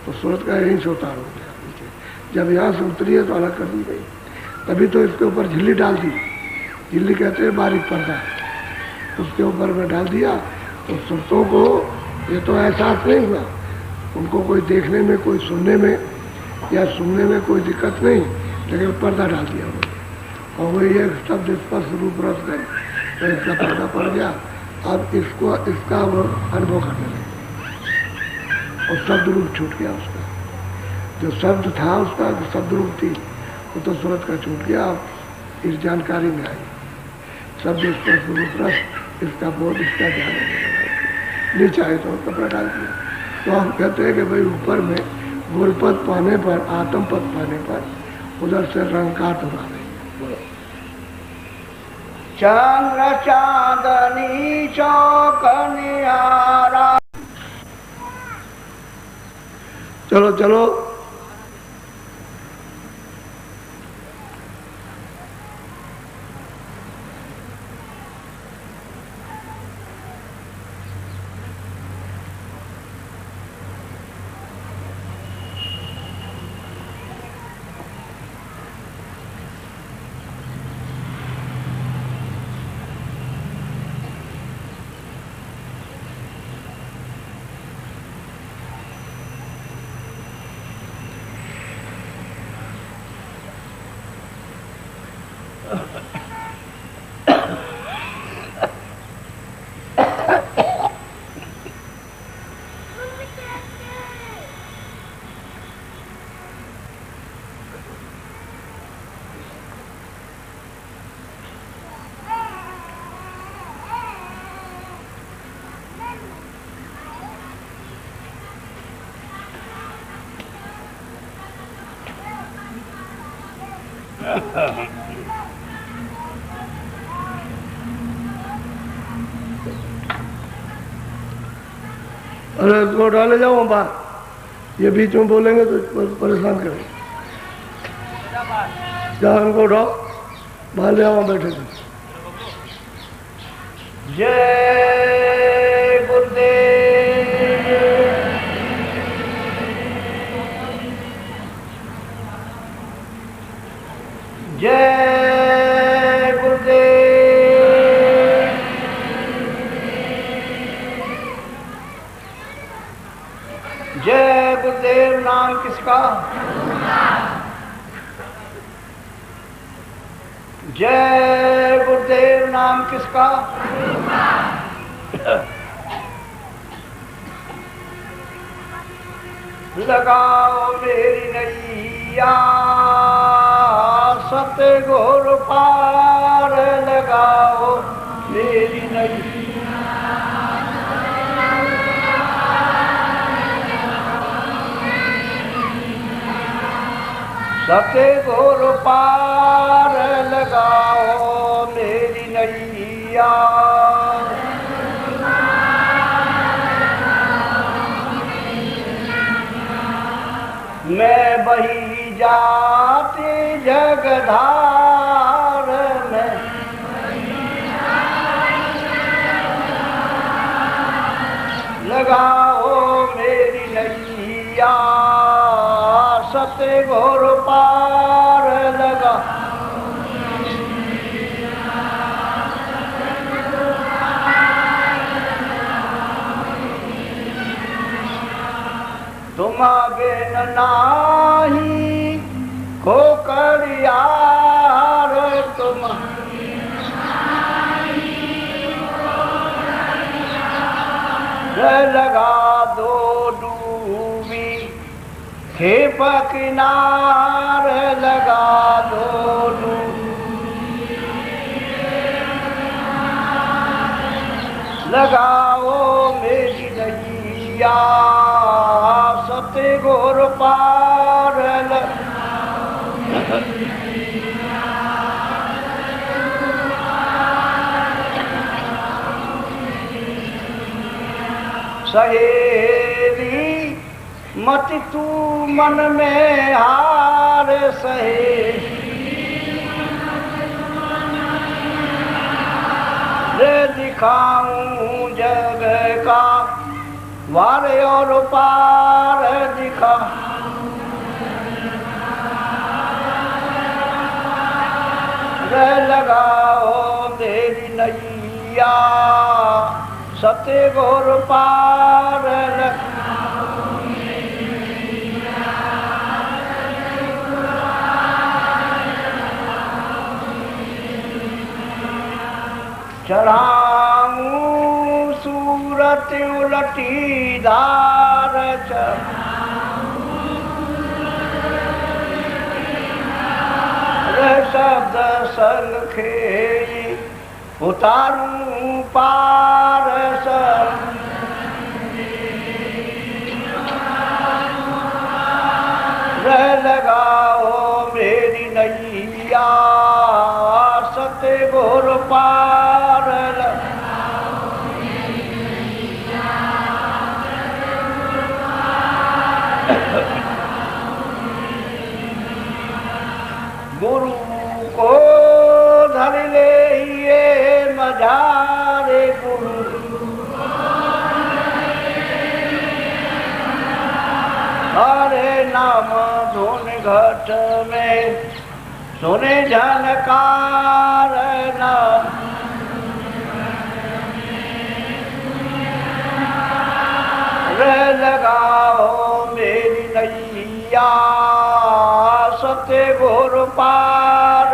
तो सूरज का यहीं से अवतार हो गया नीचे। जब यहाँ से उतरी है तो अलग कर दी गई, तभी तो इसके ऊपर झिल्ली डाल दी, झिल्ली कहते हैं बारीक पर्दा, उसके ऊपर में डाल दिया। तो सुरतों को ये तो एहसास नहीं हुआ, उनको कोई देखने में, कोई सुनने में या सुनने में कोई दिक्कत नहीं, लेकिन पर्दा डाल दिया उन्होंने, और वो ये शब्द स्पष्ट रूप रस कर तो इसका पर्दा पड़ गया। अब इसका वो अनुभव करने लगे और शब्द रूप छूट गया उसका, जो शब्द था उसका, जो शब्द रूप थी वो तो सूरत का छूट गया। अब इस जानकारी में आई शब्द स्पष्ट रूप रस, इसका बोध, इसका ध्यान नीचे आए तो कपड़ा डाल दिया। तो हम कहते हैं कि भाई ऊपर में गुरपद पाने पर, आत्म पद पाने पर उधर से रंग काट उड़ा रही। बोलो। चंद्र चांदनी चौक निहारा। चलो चलो। अरे इसको उठा ले जाओ बाहर, ये बीच में बोलेंगे तो परेशान करेंगे। जाओ इनको उठाओ, बाहर ले आओ, बैठे थे। जय गुरुदेव। जय गुरुदेव। जय गुरुदेव। नाम किसका? जय गुरुदेव। नाम किसका? लगाओ मेरी नैया सतगुर पार, लगाओ मेरी नैया। सतगुर पार, लगाओ मेरी नैया। मैं बही जाती जगधार में, लगाओ मेरी नैया सतगुर पार, लगा तुम बिन नाही को करियार, तुम लगा दो डूबी खेप किनार, लगा दो लगाओ मेरी नैया सतगुर पार, सहेली मत तू मन में हार, सहेली दिखाऊं जग का वार और पार, दिखा लगाओ मेरी नैया सतगुर पार, चढ़ाऊं सूरत उलटी धार, शब्द संग खेली उतारूं पार, लगाओ मेरी घोर पार गुरु को धर ले ये मझारे गुरु हरे नाम धुन घट में सुने झनकार नाम रे लगाओ मेरी नैया सत्य घोर पार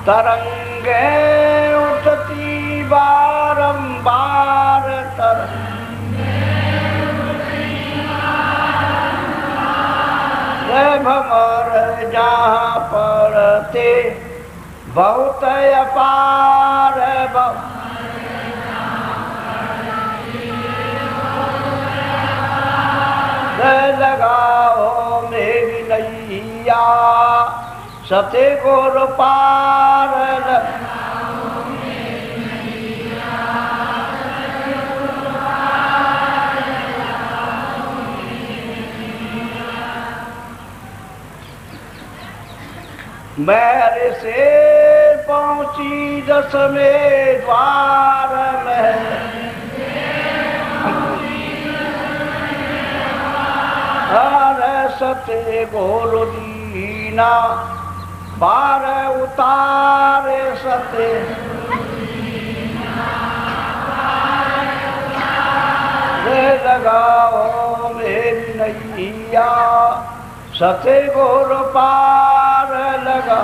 तरंगे उठती बारंबार भमर जहाँ पड़ते बहुत अपार लगाओ मेरी नैया सत्य घोर पार मेरे से पहुंची दसवें द्वार में हरे सत्य घोर दीना बार उतारे सत्य लगाओ मेरी नैया सत्य घोर पार लगा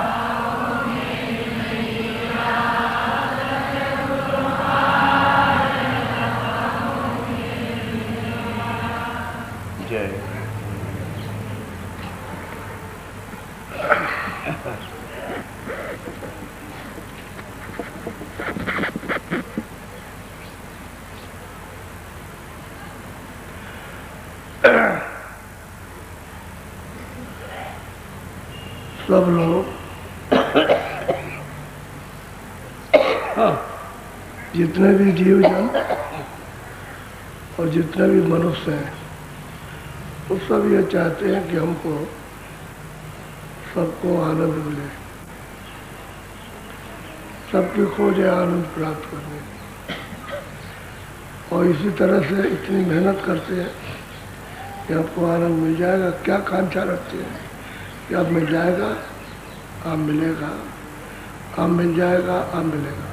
जय सब लोग जितने भी जीव जन और जितने भी मनुष्य हैं वो सब ये चाहते हैं कि हमको सबको आनंद मिले, सबकी खोज है आनंद प्राप्त करने और इसी तरह से इतनी मेहनत करते हैं कि आपको आनंद मिल जाएगा। क्या कांक्षा रखते हैं कि अब मिल जाएगा, अब मिलेगा, अब मिल जाएगा, अब मिलेगा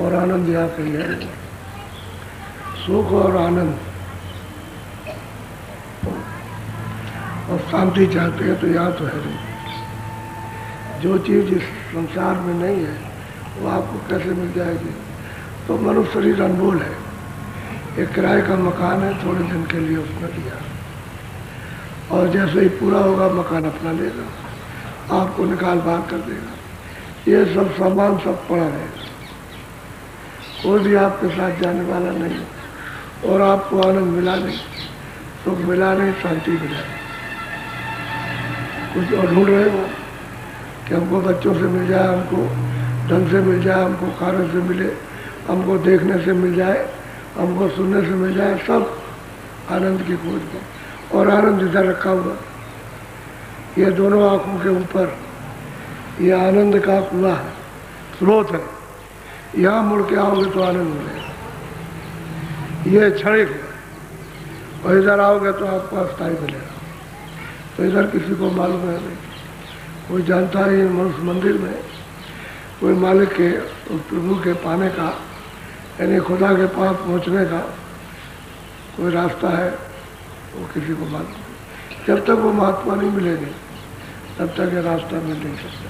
और आनंद यहाँ पे है। सुख और आनंद और शांति चाहते हैं तो यहाँ तो है नहीं। जो चीज़ इस संसार में नहीं है वो आपको कैसे मिल जाएगी। तो मनुष्य शरीर अनमोल है, एक किराए का मकान है, थोड़े दिन के लिए उसने दिया और जैसे ही पूरा होगा मकान अपना लेगा, आपको निकाल बाहर कर देगा। ये सब सामान सब पड़ा रहेगा, कोई भी आपके साथ जाने वाला नहीं और आपको आनंद मिला नहीं, सुख मिला नहीं, शांति मिला नहीं। कुछ और ढूंढ रहे हो कि हमको बच्चों से मिल जाए, हमको ढंग से मिल जाए, हमको खाने से मिले, हमको देखने से मिल जाए, हमको सुनने से मिल जाए, सब आनंद की खोज में। और आनंद इधर रखा हुआ, ये दोनों आंखों के ऊपर ये आनंद का कुआं है, स्रोत है। यहाँ मुड़ के आओगे तो आनंद मिलेगा, ये क्षणिक है। और इधर आओगे तो आपको अस्थायी मिलेगा। तो इधर किसी को मालूम है नहीं, कोई जानता है मनुष्य मंदिर में कोई मालिक के उस प्रभु के पाने का यानी खुदा के पास पहुँचने का कोई रास्ता है, वो किसी को मालूम नहीं। जब तक वो महात्मा नहीं मिलेंगे तब तक ये रास्ता मिल नहीं सकता,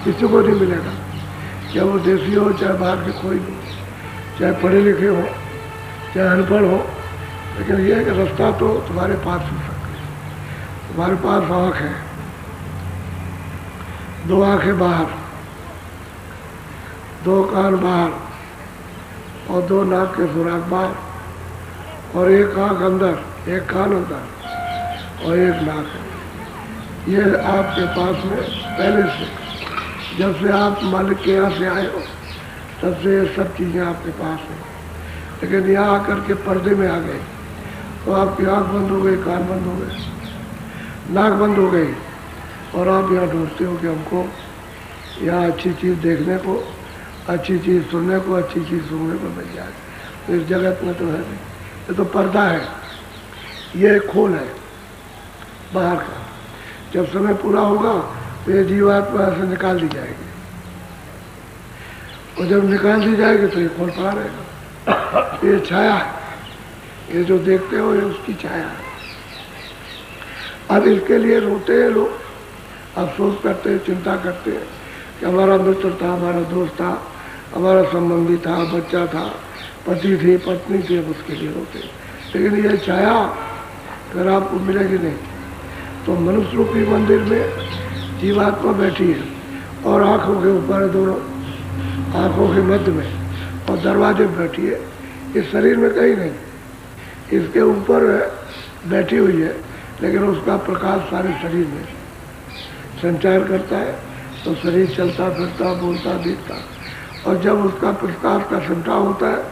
किसी को नहीं मिलेगा। चाहे वो देसी हो, चाहे बाहर के कोई भी, चाहे पढ़े लिखे हो, चाहे अनपढ़ हो, लेकिन ये है कि रास्ता तो तुम्हारे पास हो सकता है। तुम्हारे पास आँख है, दो आँखें बाहर, दो कान बाहर और दो नाक के सुराख बाहर और एक आँख अंदर, एक कान अंदर और एक नाक है। ये आपके पास में पहले से, जब से आप मालिक के यहाँ से आए हो तब से ये सब चीज़ें आपके पास हैं। लेकिन यहाँ आकर के पर्दे में आ गए तो आपकी आँख बंद हो गई, कान बंद हो गए, नाक बंद हो गई और आप यहाँ ढूंढते हो कि हमको यहाँ अच्छी चीज़ देखने को, अच्छी चीज़ सुनने को, अच्छी चीज़ सुनने को मिल जाए। तो इस जगत में तो है नहीं, ये तो पर्दा है, ये खोल है बाहर का। जब समय पूरा होगा तो ये जीवात्मा से निकाल दी जाएगी और जब निकाल दी जाएगी तो ये खोल पड़ा रहेगा। ये छाया है, ये जो देखते हो ये उसकी छाया है। अब इसके लिए रोते हैं लोग, अफसोस करते हैं, चिंता करते हैं कि हमारा मित्र था, हमारा दोस्त था, हमारा संबंधी था, बच्चा था, पति थी, पत्नी थी, अब उसके लिए रोते हैं। लेकिन ये छाया अगर आपको मिलेगी नहीं तो मनुष्य रूपी मंदिर में जीवात्मा बैठी है और आँखों के ऊपर है, दोनों आँखों के मध्य में, और दरवाजे पर बैठी है। इस शरीर में कहीं नहीं, इसके ऊपर बैठी हुई है, लेकिन उसका प्रकाश सारे शरीर में संचार करता है तो शरीर चलता फिरता, बोलता, दिखता। और जब उसका प्रकाश का संचार होता है